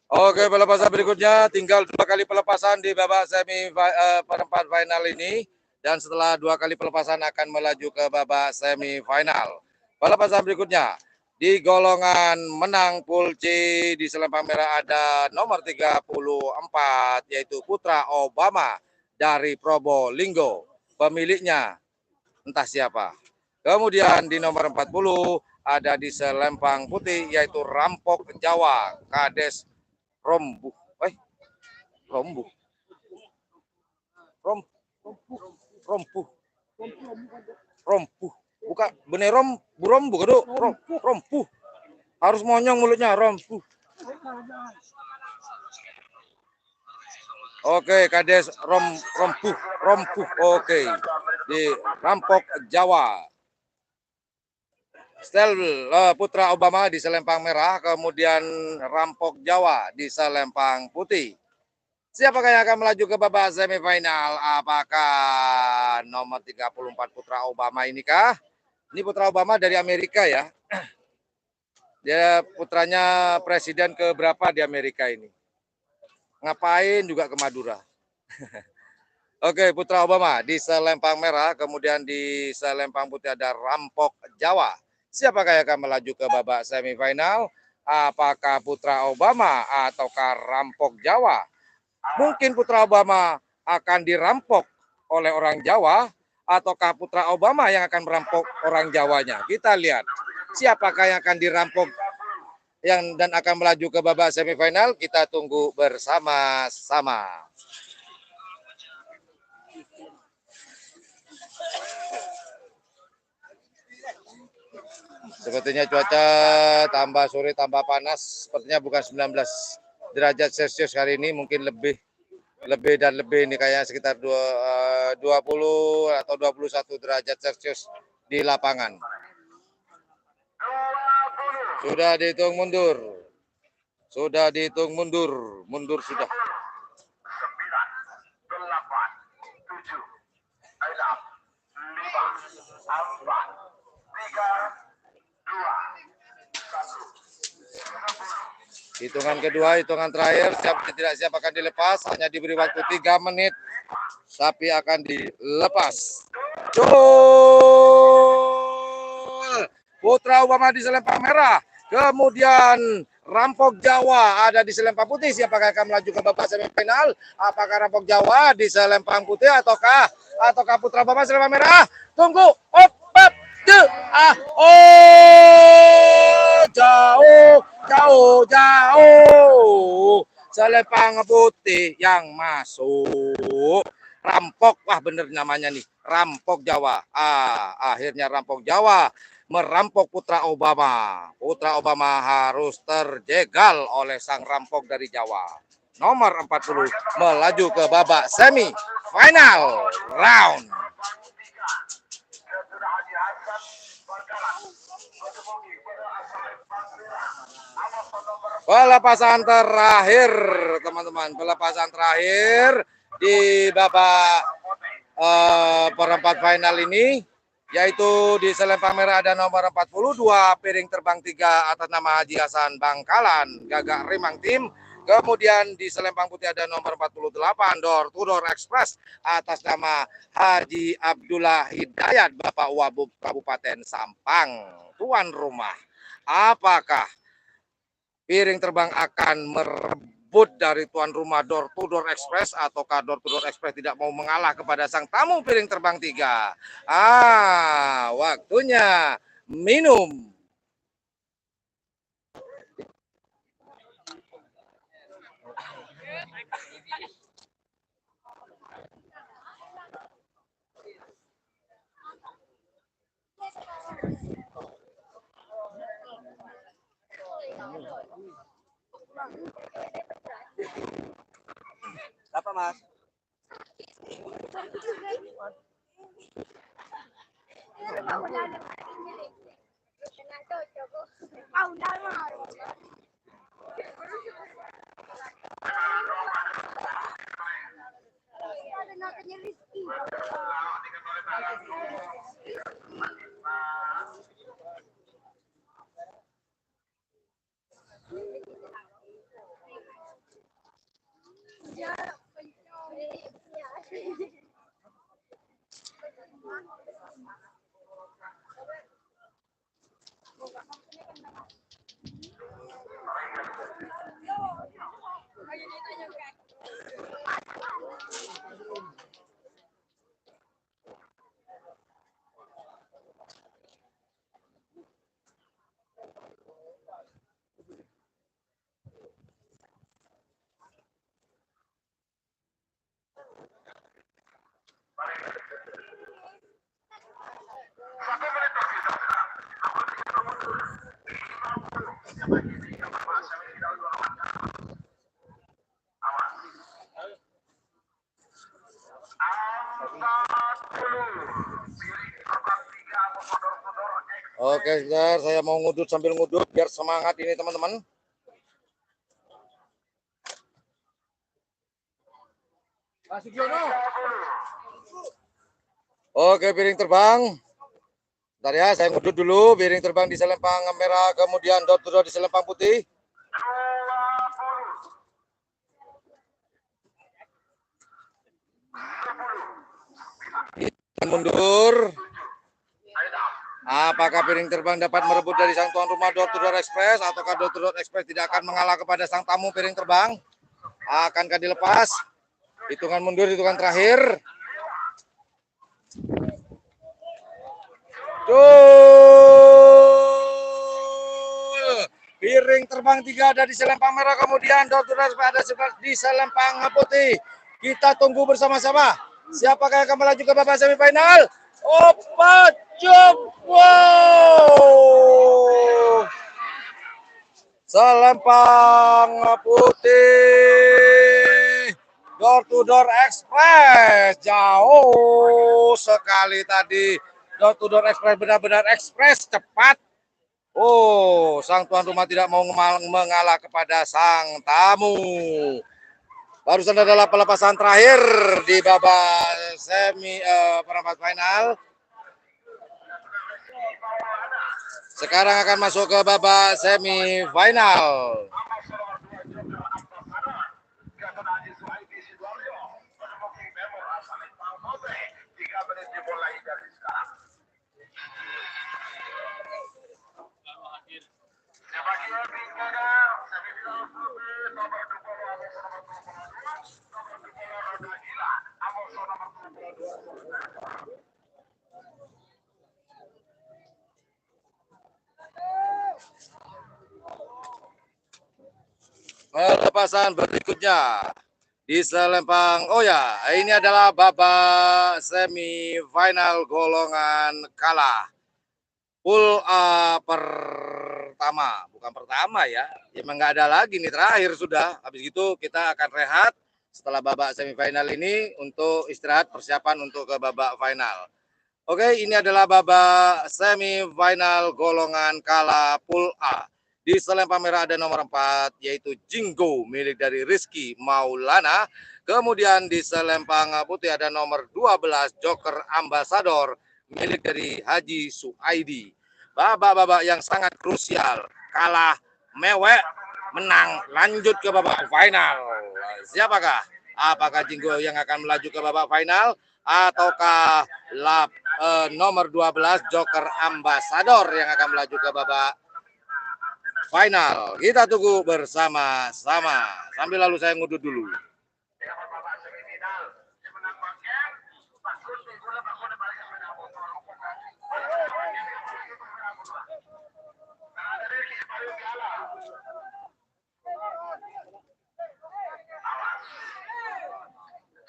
Oke, pelepasan berikutnya tinggal 2 kali pelepasan di babak semi perempat final ini, dan setelah 2 kali pelepasan akan melaju ke babak semifinal. Pelepasan berikutnya di golongan menang pool C di selempang merah ada nomor 34 yaitu Putra Obama dari Probolinggo. Pemiliknya entah siapa. Kemudian di nomor 40 ada di selempang putih yaitu Rampok Jawa Kades Rombuh, bukan bener rombuh kado rompuh, harus monyong mulutnya rompuh. Oke, Kades rompuh, oke, di Rampok Jawa. Stel Putra Obama di selempang merah, kemudian Rampok Jawa di selempang putih. Siapakah yang akan melaju ke babak semifinal? Apakah nomor 34 Putra Obama ini kah? Ini Putra Obama dari Amerika ya. Dia putranya presiden ke berapa di Amerika ini. Ngapain juga ke Madura. Oke, Putra Obama di selempang merah, kemudian di selempang putih ada Rampok Jawa. Siapakah yang akan melaju ke babak semifinal? Apakah Putra Obama ataukah Rampok Jawa? Mungkin Putra Obama akan dirampok oleh orang Jawa, ataukah Putra Obama yang akan merampok orang Jawanya? Kita lihat siapakah yang akan dirampok dan akan melaju ke babak semifinal. Kita tunggu bersama-sama. Sepertinya cuaca tambah sore tambah panas, sepertinya bukan 19 derajat Celcius kali ini, mungkin lebih dan lebih ini, kayak sekitar 20 atau 21 derajat Celcius di lapangan. Sudah dihitung mundur. Sudah dihitung mundur. Mundur sudah. 9, 8, 7, 6, 5, 4, 3, 2, 1. Hitungan kedua, hitungan terakhir, siap tidak siap akan dilepas, hanya diberi waktu 3 menit, sapi akan dilepas. Gol! Putra Obama di selempang merah, kemudian Rampok Jawa ada di selempang putih. Siapakah akan melaju ke babak semifinal? Apakah Rampok Jawa di selempang putih ataukah Putra Obama selempang merah? Tunggu, jauh. Selempang putih yang masuk. Rampok, wah bener namanya nih, Rampok Jawa. Akhirnya Rampok Jawa merampok Putra Obama. Putra Obama harus terjegal oleh sang rampok dari Jawa. Nomor 40 melaju ke babak semi final round. Pelepasan terakhir, teman-teman. Pelepasan terakhir di babak perempat final ini, yaitu di selempang merah ada nomor 42, piring terbang 3 atas nama Haji Hasan Bangkalan, Gagak Rimang Tim. Kemudian di selempang putih ada nomor 48, Door to Door Express atas nama Haji Abdullah Hidayat, Bapak Wabub Kabupaten Sampang, tuan rumah. Apakah piring terbang akan merebut dari tuan rumah Door to Door Express, ataukah Door to Door Express tidak mau mengalah kepada sang tamu piring terbang 3? Waktunya minum. Apa, Mas? Oke, sebentar, saya mau ngudut sambil ngudut biar semangat ini, teman-teman. Oke, piring terbang. Bentar ya, saya ngudut dulu. Piring terbang di selempang merah, kemudian Door to Door di selempang putih. Mundur. Apakah piring terbang dapat merebut dari sang tuan rumah Door to Door Express, ataukah Door to Door Express tidak akan mengalah kepada sang tamu piring terbang? Akankah dilepas? Hitungan mundur, hitungan terakhir. Gol! Piring terbang 3 ada di selempang merah, kemudian door to door ada di selempang putih. Kita tunggu bersama-sama. Siapakah yang akan melaju ke babak semifinal? Opa wow! Selempang putih. Door to door express. Jauh sekali tadi. Door to door express benar-benar ekspres cepat. Oh, sang tuan rumah tidak mau mengalah kepada sang tamu. Barusan adalah pelepasan terakhir di babak semi perempat final. Sekarang akan masuk ke babak semi final. Pelepasan berikutnya di selempang. Oh ya, ini adalah babak semifinal golongan kalah. Pool A pertama, bukan pertama ya. Emang nggak ada lagi nih, terakhir sudah. Habis itu kita akan rehat setelah babak semifinal ini untuk istirahat persiapan untuk ke babak final. Oke, ini adalah babak semifinal golongan kalah Pool A. Di selempang merah ada nomor 4, yaitu Jinggo, milik dari Rizky Maulana. Kemudian di selempang putih ada nomor 12, Joker Ambassador, milik dari Haji Suaidi. Babak-babak yang sangat krusial, kalah, mewek, menang, lanjut ke babak final. Siapakah? Apakah Jinggo yang akan melaju ke babak final? Ataukah nomor 12 Joker Ambassador yang akan melaju ke babak final? Kita tunggu bersama-sama. Sambil lalu saya ngudut dulu.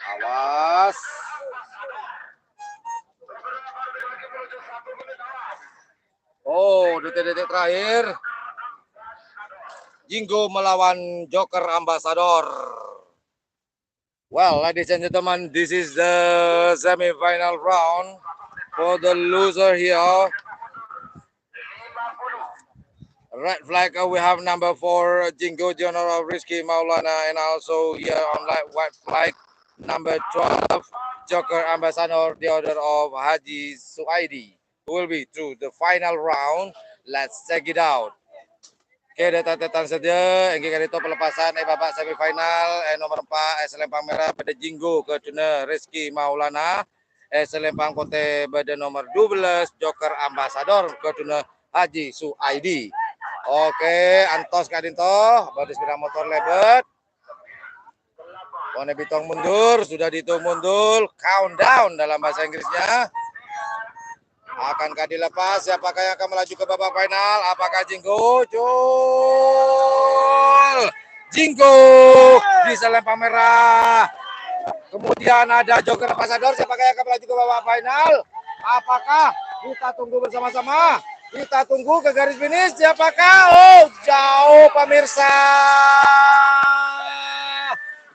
Awas. Oh, detik-detik terakhir. Jinggo melawan Joker Ambassador. Well, ladies and gentlemen, this is the semi-final round for the loser here. Red flag, we have number 4, Jinggo General Rizky Maulana, and also here on white flag, number 12, Joker Ambassador, the order of Haji Suaidi, who will be through the final round. Let's check it out. Oke, datang saja. Engkau itu pelepasan babak semifinal nomor 4 selempang merah pada Jinggo ke tuna Rizky Maulana. Selempang putih pada nomor 12 Joker Ambassador ke tuna Haji Suaidi. Oke, antos kadinto, pada sepeda motor lebet. Kone bitong mundur, sudah dihitung mundur, countdown dalam bahasa Inggrisnya. Akankah dilepas? Siapakah yang akan melaju ke babak final? Apakah Jinggo? Jinggo di selempang merah. Kemudian ada Joker Ambassador. Siapakah yang akan melaju ke babak final? Apakah? Kita tunggu bersama-sama. Kita tunggu ke garis finish. Siapakah? Oh, jauh pemirsa.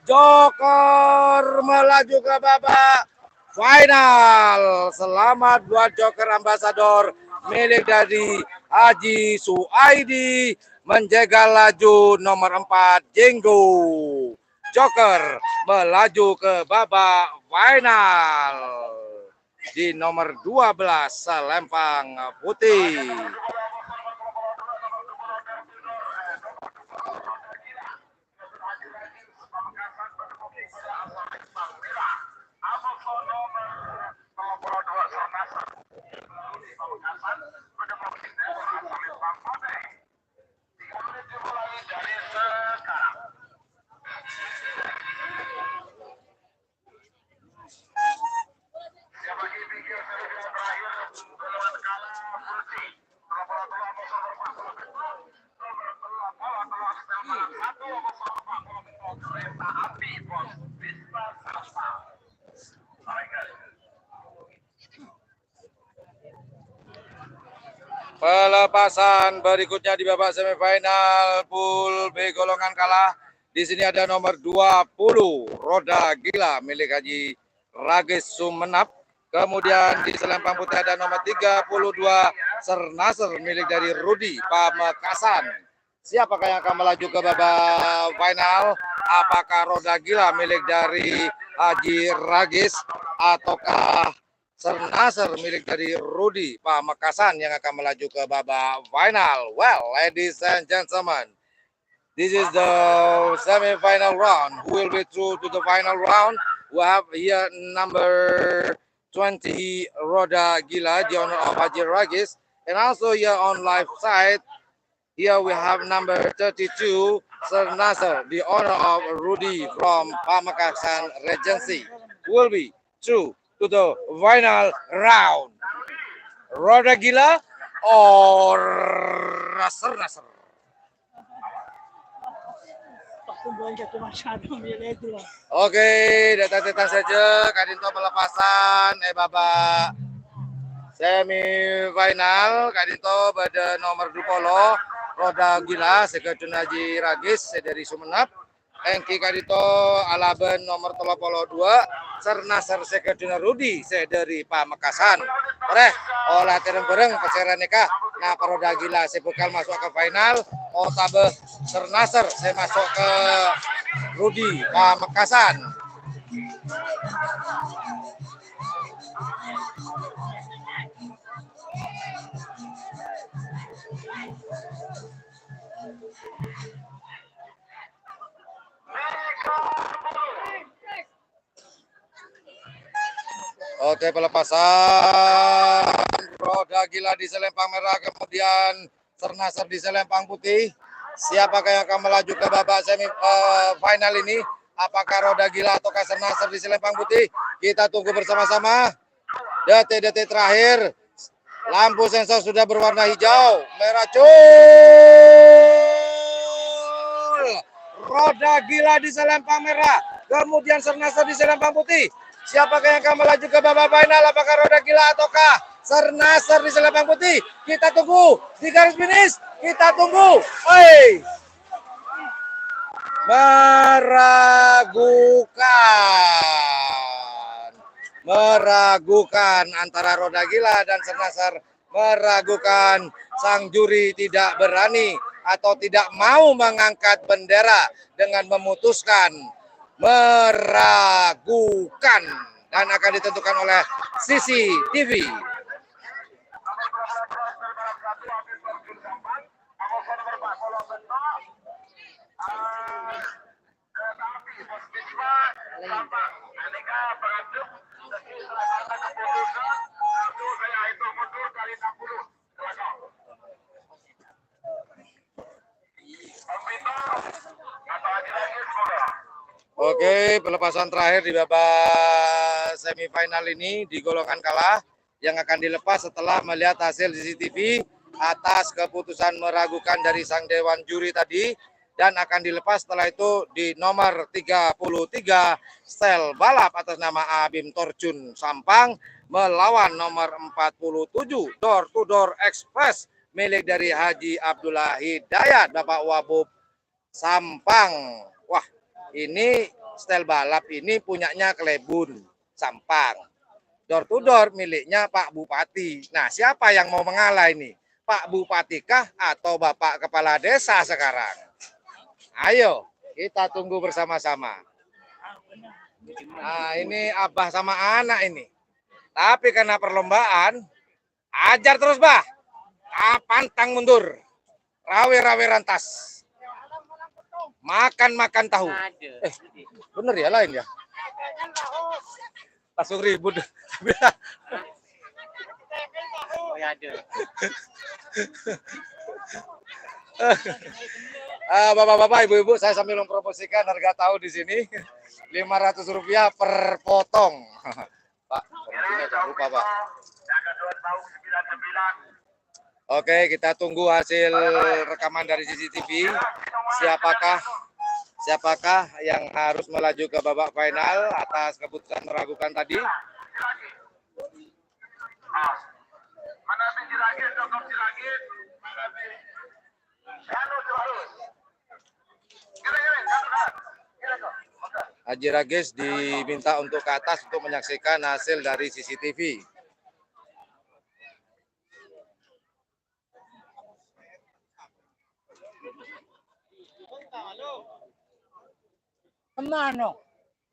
Joker melaju ke babak final. Selamat buat Joker Ambassador milik dari Haji Suaidi, menjaga laju nomor 4 Jinggo. Joker melaju ke babak final di nomor 12 selempang putih. Pelepasan berikutnya di babak semifinal pool B golongan kalah. Di sini ada nomor 20 Roda Gila milik Haji Ragis Sumenap. Kemudian di selempang putih ada nomor 32 Sernaser milik dari Rudi Pamekasan. Siapakah yang akan melaju ke babak final? Apakah Roda Gila milik dari Haji Ragis ataukah Sernaser milik dari Rudi Pamekasan yang akan melaju ke babak final? Well, ladies and gentlemen, this is the semi-final round. Who will be through to the final round? We have here number 20 Roda Gila, the owner of Haji Ragis, and also here on live side, here we have number 32 Sernaser, the owner of Rudi from Pamekasan Regency. Who will be through to the final round? Roda Gila or Sernaser? Oke, datang saja Kadinto pelepasan babak semifinal Kadinto pada nomor 20 Roda Gila Seketun Haji Ragis dari Sumenap. Engki Kadito Alaben nomor 32 Sernaser Seketun Rudi dari Pamekasan. Olah tereng bareng peseran nikah. Nah, Roda Gila sebekal masuk ke final. Tabe Sernaser saya masuk ke Rudi Pamekasan. Oke, pelepasan Roda Gila di selempang merah, kemudian Sernaser di selempang putih. Siapakah yang akan melaju ke babak final ini? Apakah Roda Gila atau Sernaser di selempang putih? Kita tunggu bersama-sama. Detik-detik terakhir. Lampu sensor sudah berwarna hijau, merah cul. Roda Gila di selempang merah, kemudian Sernaser di selempang putih. Siapakah yang akan melaju ke babak final? Apakah Roda Gila ataukah Sernaser di selempang putih? Kita tunggu di garis finish. Kita tunggu. Oi. Meragukan antara Roda Gila dan Sernaser. Meragukan, sang juri tidak berani atau tidak mau mengangkat bendera dengan memutuskan meragukan dan akan ditentukan oleh CCTV. Oke, pelepasan terakhir di babak semifinal ini di golongan kalah yang akan dilepas setelah melihat hasil CCTV atas keputusan meragukan dari sang dewan juri tadi, dan akan dilepas setelah itu di nomor 33 stel balap atas nama Abim Torjun Sampang melawan nomor 47 Door to Door Express milik dari Haji Abdullah Hidayat Bapak Wabub Sampang. Wah, ini stel balap ini punyanya Klebun Sampang. Door to Door miliknya Pak Bupati. Nah, siapa yang mau mengalah ini? Pak Bupati kah atau Bapak Kepala Desa sekarang? Ayo, kita tunggu bersama-sama. Nah, ini abah sama anak ini. Tapi karena perlombaan, ajar terus, bah. Pantang mundur. Rawe-rawe rantas. Makan-makan tahu. Bener ya, lain ya? Langsung ribut. Bapak-bapak, ibu-ibu, saya sambil mempromosikan harga tahu di sini Rp500 per potong. Pak, jangan lupa, Pak. Oke, kita tunggu hasil rekaman dari CCTV. Siapakah yang harus melaju ke babak final atas keputusan meragukan tadi? Manapi Siragin, Dr. Siragin, Manapi Shanu Terus. Kira-kira, kira-kira. Haji Ragis diminta untuk ke atas untuk menyaksikan hasil dari CCTV. Kemana?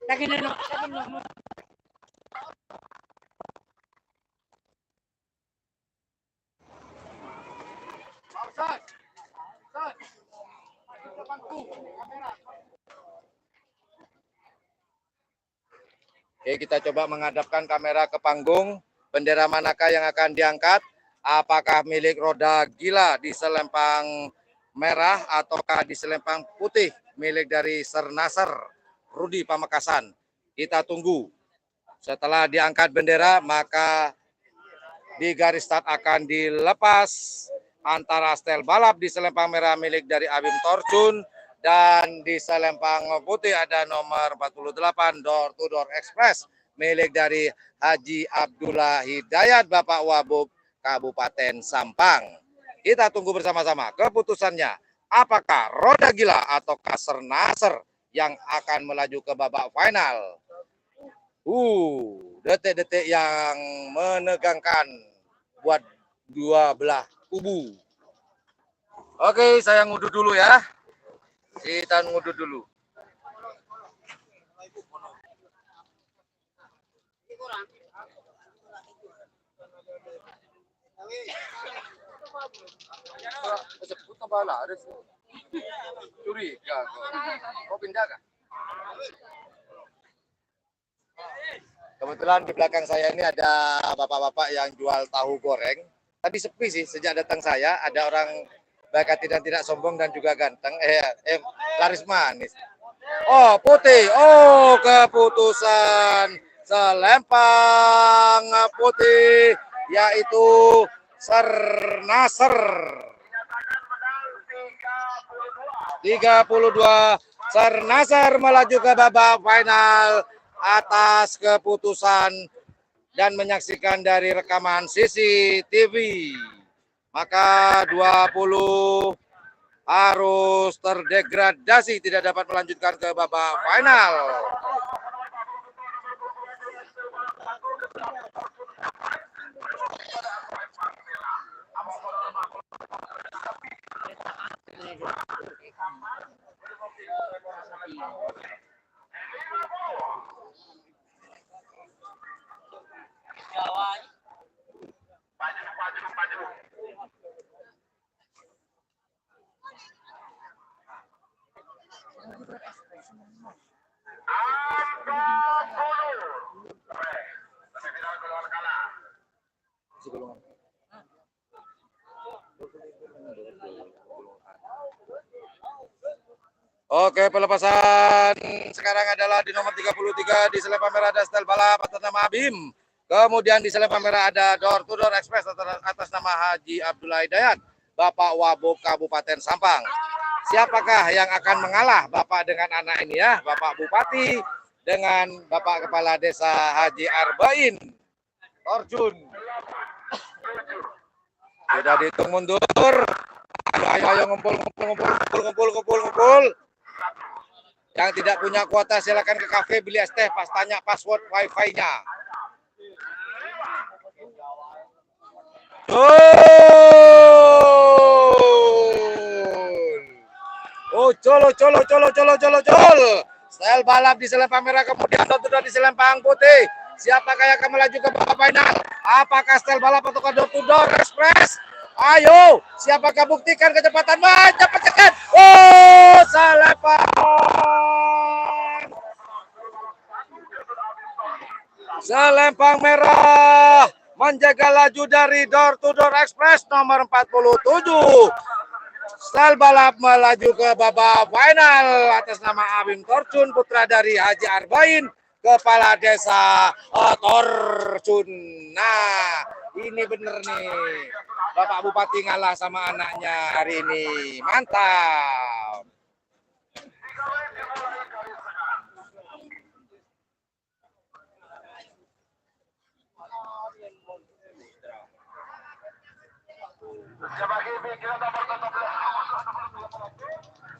Lagi neno. Oke, kita coba menghadapkan kamera ke panggung. Bendera manakah yang akan diangkat? Apakah milik Roda Gila di selempang merah ataukah di selempang putih milik dari Sernasar Rudi Pamekasan? Kita tunggu. Setelah diangkat bendera, maka di garis start akan dilepas antara setel balap di selempang merah milik dari Abim Torjun dan di selempang putih ada nomor 48 Door to Door Express milik dari Haji Abdullah Hidayat Bapak Wabub Kabupaten Sampang. Kita tunggu bersama-sama keputusannya. Apakah Roda Gila atau Sernasar yang akan melaju ke babak final? Detik-detik yang menegangkan buat dua belah kubu. Oke, saya ngudut dulu ya. Kita ngudut dulu. Curiga kok pindah kah? Kebetulan di belakang saya ini ada bapak-bapak yang jual tahu goreng. Tadi sepi sih sejak datang saya. Ada orang baik hati dan tidak sombong dan juga ganteng. Laris manis. Oh, putih. Oh, keputusan selempang putih yaitu Sernasar. 32 Sernasar melaju ke babak final atas keputusan dan menyaksikan dari rekaman CCTV. Maka 20 harus terdegradasi, tidak dapat melanjutkan ke babak final. Oke, pelepasan sekarang adalah di nomor 33 di selempang merah ada setel balap atas nama Abim. Kemudian di selempang merah ada Door to Door Express atas nama Haji Abdullah Hidayat, Bapak Wabub Kabupaten Sampang. Siapakah yang akan mengalah Bapak dengan anak ini ya? Bapak Bupati dengan Bapak Kepala Desa Haji Arbain Torjun. Sudah dihitung mundur. Ayo ngumpul. Yang tidak punya kuota silakan ke kafe beli es teh, pas tanya password wifi-nya. Oh, colo. Style balap di selempang merah, kemudian sudah di selempang putih. Siapakah yang akan melaju ke babak final? Apakah style balap atau door to door express? Ayo, siapakah buktikan kecepatan? Cepat cepat. Oh, selempang. Selempang merah menjaga laju dari Door to Door Express nomor 47. Style balap melaju ke babak final atas nama Abim Torjun, putra dari Haji Arbain, Kepala Desa Torjun. Nah, ini bener nih. Bapak Bupati ngalah sama anaknya hari ini. Mantap. Siapa kimi kita nomor 17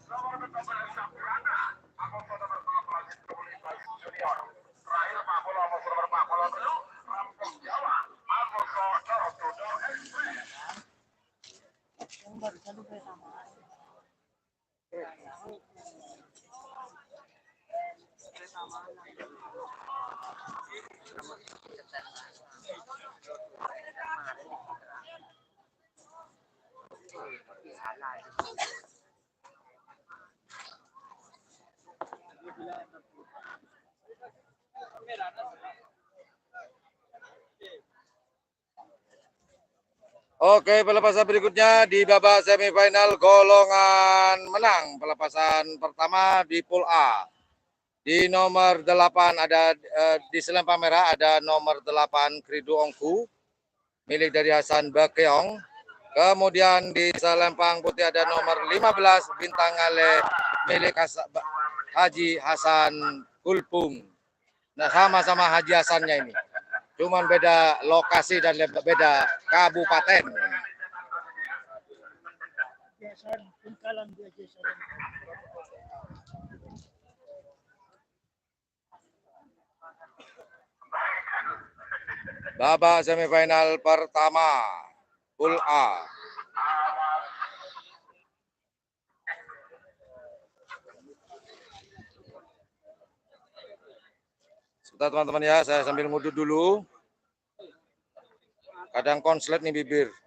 nomor 17 Sabrana Amoso nomor 12 Komunitas Junior terakhir Pak Polo Amoso nomor Pak Polo dulu Rampung Jawa Amoso Door to Door Express. Yang barusan itu sama. Oke, pelepasan berikutnya di babak semifinal golongan menang. Pelepasan pertama di pool A. Di nomor 8 ada di selempang merah ada nomor 8 Kridu Ongku milik dari Hasan Bakeong. Kemudian di selempang putih ada nomor 15 Bintang Ale milik Haji Hasan Kulpung. Nah, sama-sama Haji Hasannya ini. Cuman beda lokasi dan beda kabupaten. Biasaan, Bengkalan dia biasaan. Babak semifinal pertama, pool A. Sebentar teman-teman ya, saya sambil ngudut dulu. Kadang konslet nih bibir. 1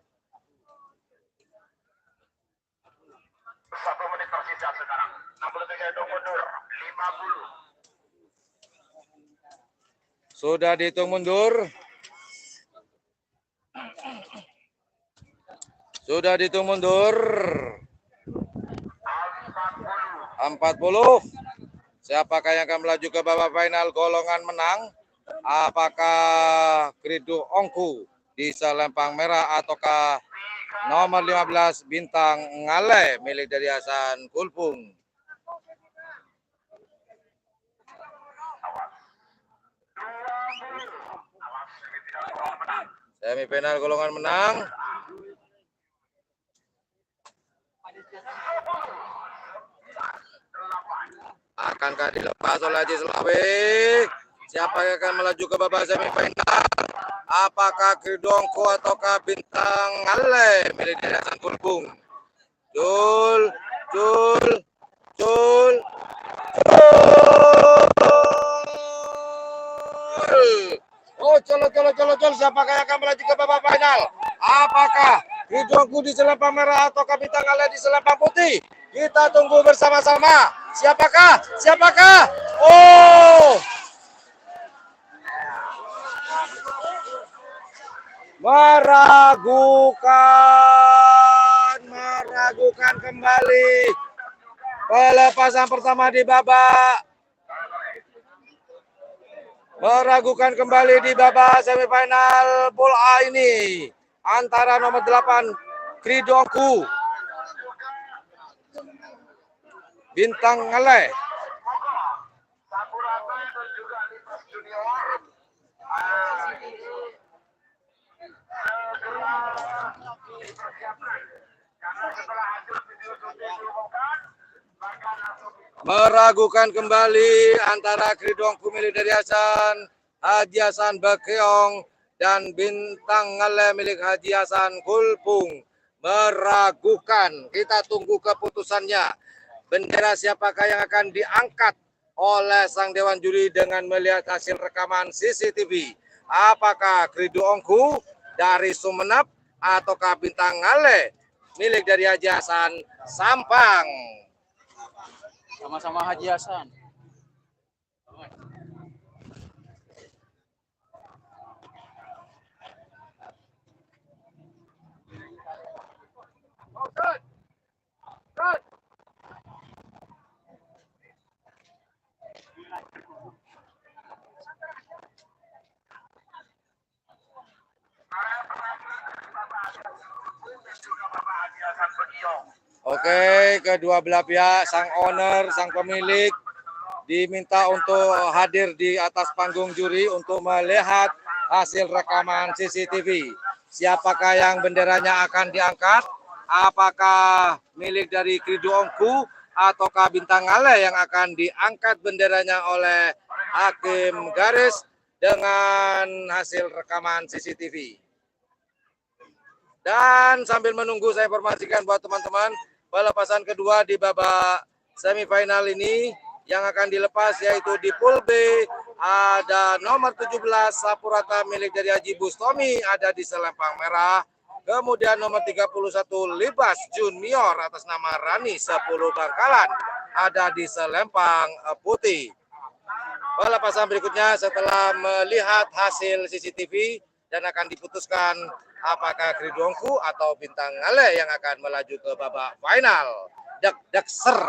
menit tersisa sekarang 63 hitung mundur 50. Sudah dihitung mundur. Sudah dihitung mundur. 40. Siapakah yang akan melaju ke babak final golongan menang? Apakah Kridu Ongku di selempang merah ataukah nomor 15 Bintang Ngale milik dari Hasan Kulpung? Semifinal golongan menang. Akankah dilepas oleh Haji Selawi? Siapa yang akan melaju ke babak semifinal? Apakah Kridongko ataukah Bintang Ale milik dari Hasan Kulpung? Cul. Oh, colo. Siapakah yang akan melaju ke babak final? Apakah Kridongko di selempang merah ataukah Bintang Ale di selempang putih? Kita tunggu bersama-sama. Siapakah? Oh! Meragukan kembali pelepasan pertama di babak. Meragukan kembali di babak semifinal pool A ini antara nomor 8 Kridongku Bintang Ngale. Sakuraba dan juga Lipas Junior segera dipersiapkan karena setelah hasil video syuting diumumkan maka langsung Meragukan kembali antara Kridongku milik dari Haji Hasan Bakeong dan Bintang Ngale milik Haji Hasan Kulpung. Meragukan, kita tunggu keputusannya. Bendera siapakah yang akan diangkat oleh sang Dewan Juri dengan melihat hasil rekaman CCTV? Apakah Kridongku dari Sumenep ataukah Bintang Ngale milik dari Haji Hasan Sampang? Sama-sama Haji Hasan. Oke, kedua belah pihak, sang owner, sang pemilik diminta untuk hadir di atas panggung juri untuk melihat hasil rekaman CCTV. siapakah yang benderanya akan diangkat? Apakah milik dari Kridu Ongku ataukah Bintang Ale yang akan diangkat benderanya oleh hakim garis dengan hasil rekaman CCTV. Dan sambil menunggu saya informasikan buat teman-teman, pelepasan kedua di babak semifinal ini yang akan dilepas yaitu di pool B ada nomor 17 Sapurata milik dari Haji Bustomi ada di selempang merah. Kemudian nomor 31 Libas Junior atas nama Rani 10 Bangkalan ada di selempang putih. Pelepasan berikutnya setelah melihat hasil CCTV dan akan diputuskan apakah Kridongku atau Bintang Ale yang akan melaju ke babak final. Dek ser.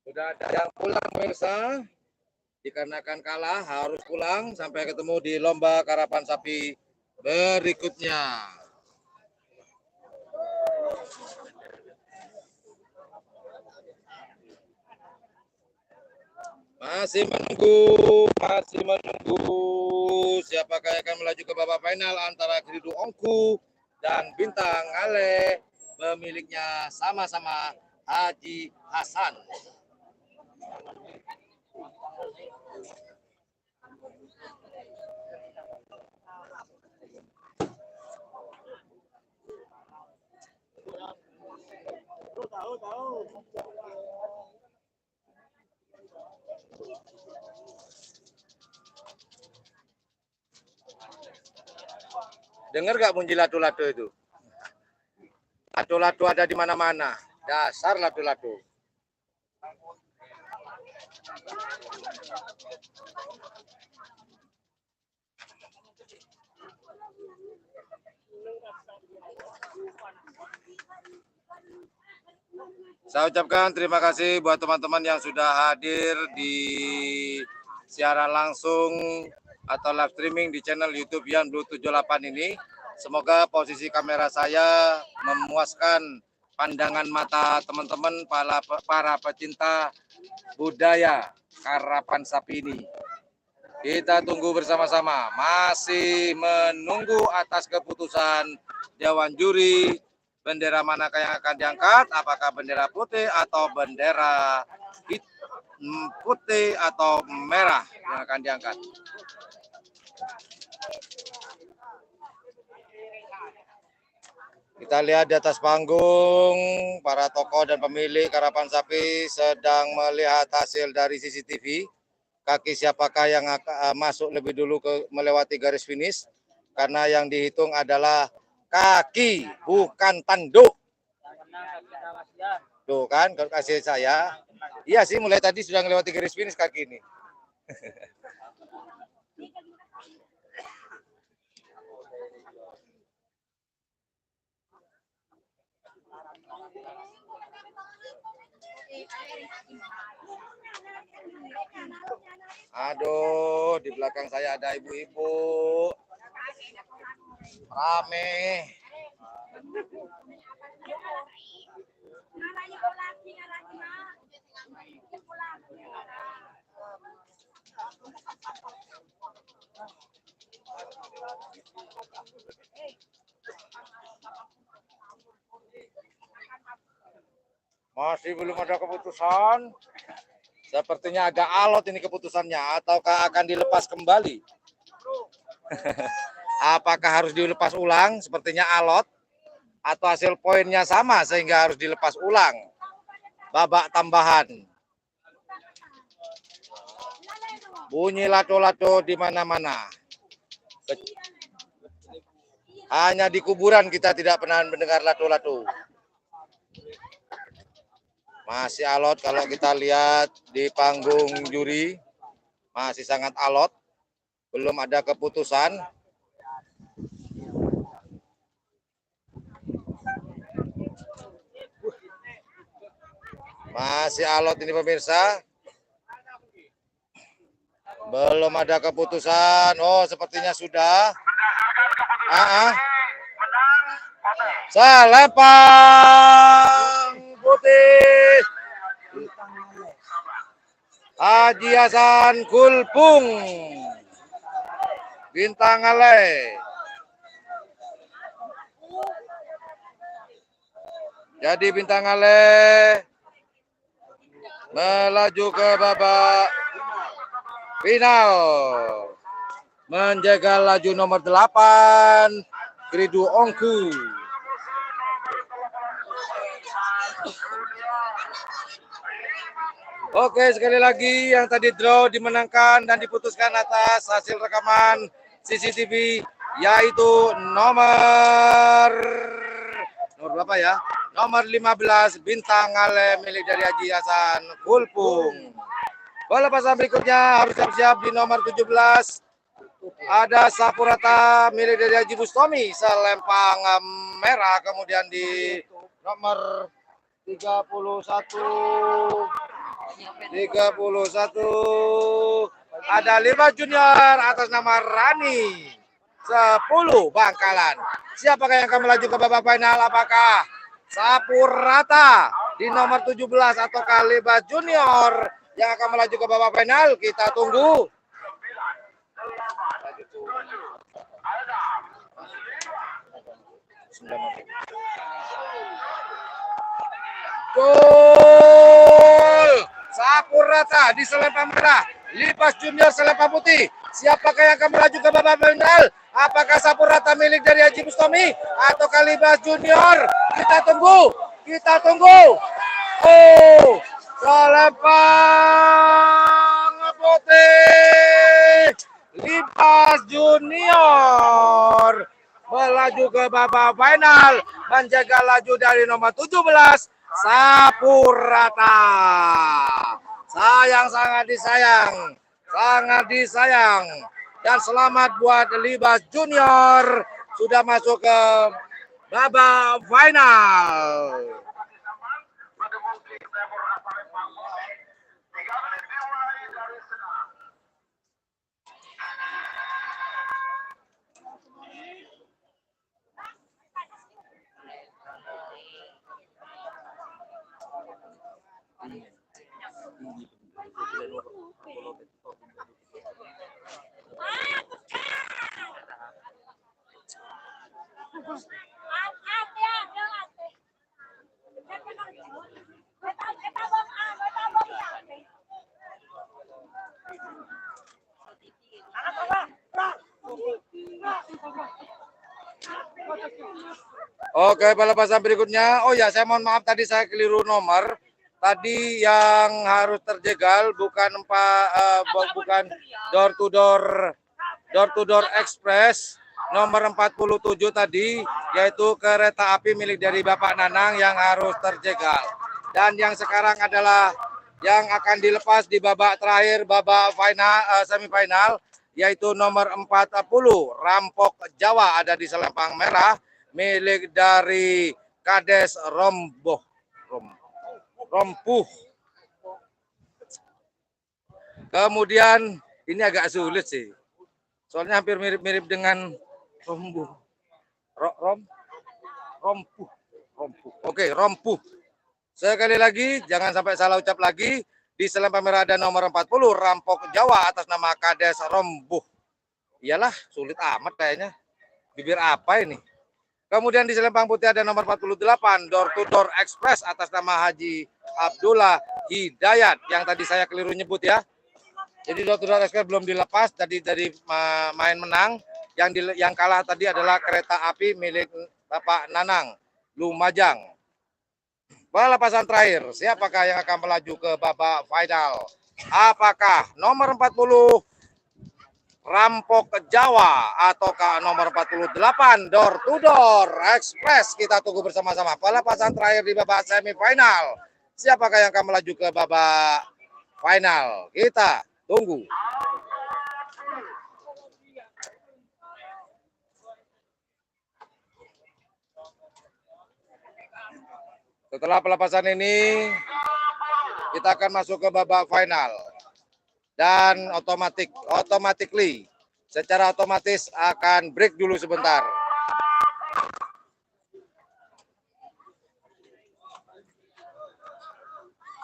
Sudah ada yang pulang pemirsa, dikarenakan kalah harus pulang sampai ketemu di lomba karapan sapi berikutnya. Masih menunggu siapakah yang akan melaju ke babak final antara Kridu Ongku dan Bintang Ale, pemiliknya sama-sama Haji Hasan. Dengar gak bunyi latu-latu itu? Latu-latu ada di mana-mana. Dasar latu-latu. Saya ucapkan terima kasih buat teman-teman yang sudah hadir di siaran langsung atau live streaming di channel YouTube Yan Blue 78 ini. Semoga posisi kamera saya memuaskan pandangan mata teman-teman para pecinta budaya karapan sapi ini. Kita tunggu bersama-sama, masih menunggu atas keputusan Dewan Juri. Bendera manakah yang akan diangkat? Apakah bendera putih atau bendera putih atau merah yang akan diangkat? Kita lihat di atas panggung, para tokoh dan pemilik karapan sapi sedang melihat hasil dari CCTV. Kaki siapakah yang akan masuk lebih dulu melewati garis finish? Karena yang dihitung adalah kaki, bukan tanduk. Tuh kan, kalau kasih saya. Iya sih, mulai tadi sudah melewati garis finish kaki ini. Aduh, di belakang saya ada ibu-ibu. Rame. Masih belum ada keputusan. Sepertinya agak alot ini keputusannya. Ataukah akan dilepas kembali? Apakah harus dilepas ulang? Sepertinya alot. Atau hasil poinnya sama sehingga harus dilepas ulang. Babak tambahan. Bunyi lato-lato di mana-mana. Hanya di kuburan kita tidak pernah mendengar lato-lato. Masih alot kalau kita lihat di panggung juri. Masih sangat alot. Belum ada keputusan. Masih alot ini pemirsa. Belum ada keputusan. Oh, sepertinya sudah. Selempang putih. Haji Hasan Kulpung. Bintang Ale. Jadi Bintang Ale melaju ke babak final. Menjaga laju nomor 8, Kridu Ongku. Oke, sekali lagi yang tadi draw dimenangkan dan diputuskan atas hasil rekaman CCTV, yaitu nomor berapa ya? Nomor 15 Bintang Ale milik dari Haji Hasan Kulpung. Balapan berikutnya harus siap-siap di nomor 17. Ada Sapurata milik dari Haji Bustomi, selempang merah. Kemudian di nomor 31 ada 5 junior atas nama Rani 10 Bangkalan. Siapakah yang akan melaju ke babak final? Apakah Sapurata di nomor 17 atau Kaliba Junior yang akan melaju ke babak final? Kita tunggu. Gol! Sapurata di selempang merah, Lipas Junior selempang putih. Siapakah yang akan melaju ke babak final? Apakah Sapurata milik dari Haji Bustomi atau Kalibas Junior? Kita tunggu. Oh, selempang putih, Lipas Junior melaju ke babak final, menjaga laju dari nomor 17 Sapurata. Sangat disayang. Dan selamat buat Libas Junior sudah masuk ke babak final. Oke, balapan berikutnya. Oh ya, saya mohon maaf tadi saya keliru nomor. Tadi yang harus terjegal bukan door to door express nomor 47 tadi, yaitu kereta api milik dari Bapak Nanang yang harus terjegal. Dan yang sekarang adalah yang akan dilepas di babak terakhir, babak final semifinal, yaitu nomor 40 Rampok Jawa ada di selempang merah milik dari Kades Rompuh. Kemudian ini agak sulit sih. Soalnya hampir mirip-mirip dengan Rompuh. Rompuh. Oke, Rompuh. Sekali lagi, jangan sampai salah ucap lagi. Di selempang merah ada nomor 40 Rampok Jawa atas nama Kades Rompuh. Iyalah, sulit amat kayaknya. Bibir apa ini? Kemudian di Selempang Putih ada nomor 48 Door to Door Express atas nama Haji Abdullah Hidayat yang tadi saya keliru nyebut ya. Jadi Door to Door Express belum dilepas tadi dari main menang. Yang kalah tadi adalah kereta api milik Bapak Nanang Lumajang. Balapan terakhir, siapakah yang akan melaju ke babak final? Apakah nomor 40 Rampok Jawa ataukah nomor 48 Door to Door Express? Kita tunggu bersama-sama. Balapan terakhir di babak semifinal. Siapakah yang akan melaju ke babak final? Kita tunggu. Setelah pelepasan ini, kita akan masuk ke babak final. Dan automatically, secara otomatis akan break dulu sebentar.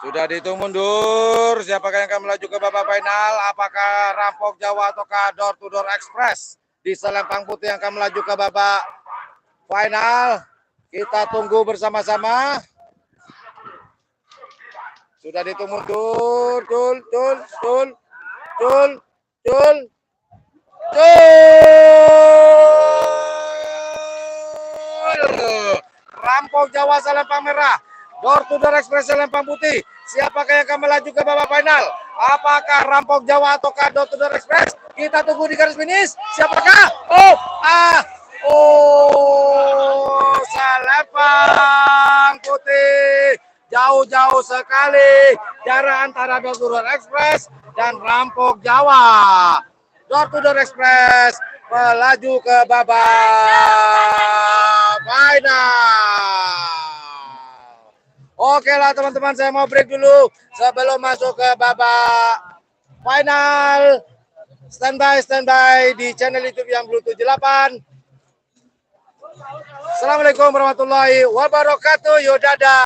Sudah dihitung mundur, siapakah yang akan melaju ke babak final? Apakah Rampok Jawa ataukah Door to Door Express? Di Selempang Putih yang akan melaju ke babak final. Kita tunggu bersama-sama. Sudah dihitung mundur, Rampok Jawa Selempang Merah, Door to Door Express Selempang Putih. Siapakah yang akan melaju ke babak final? Apakah Rampok Jawa ataukah Door to Door Express? Kita tunggu di garis finish. Siapakah? Selempang Putih. Jauh-jauh sekali jarak antara Door to Door Express dan Rampok Jawa. Door to Door Express melaju ke babak final. Oke lah teman-teman, saya mau break dulu sebelum masuk ke babak final. Standby di channel YouTube yang Blue 78. Assalamualaikum warahmatullahi wabarakatuh. Yo dadah.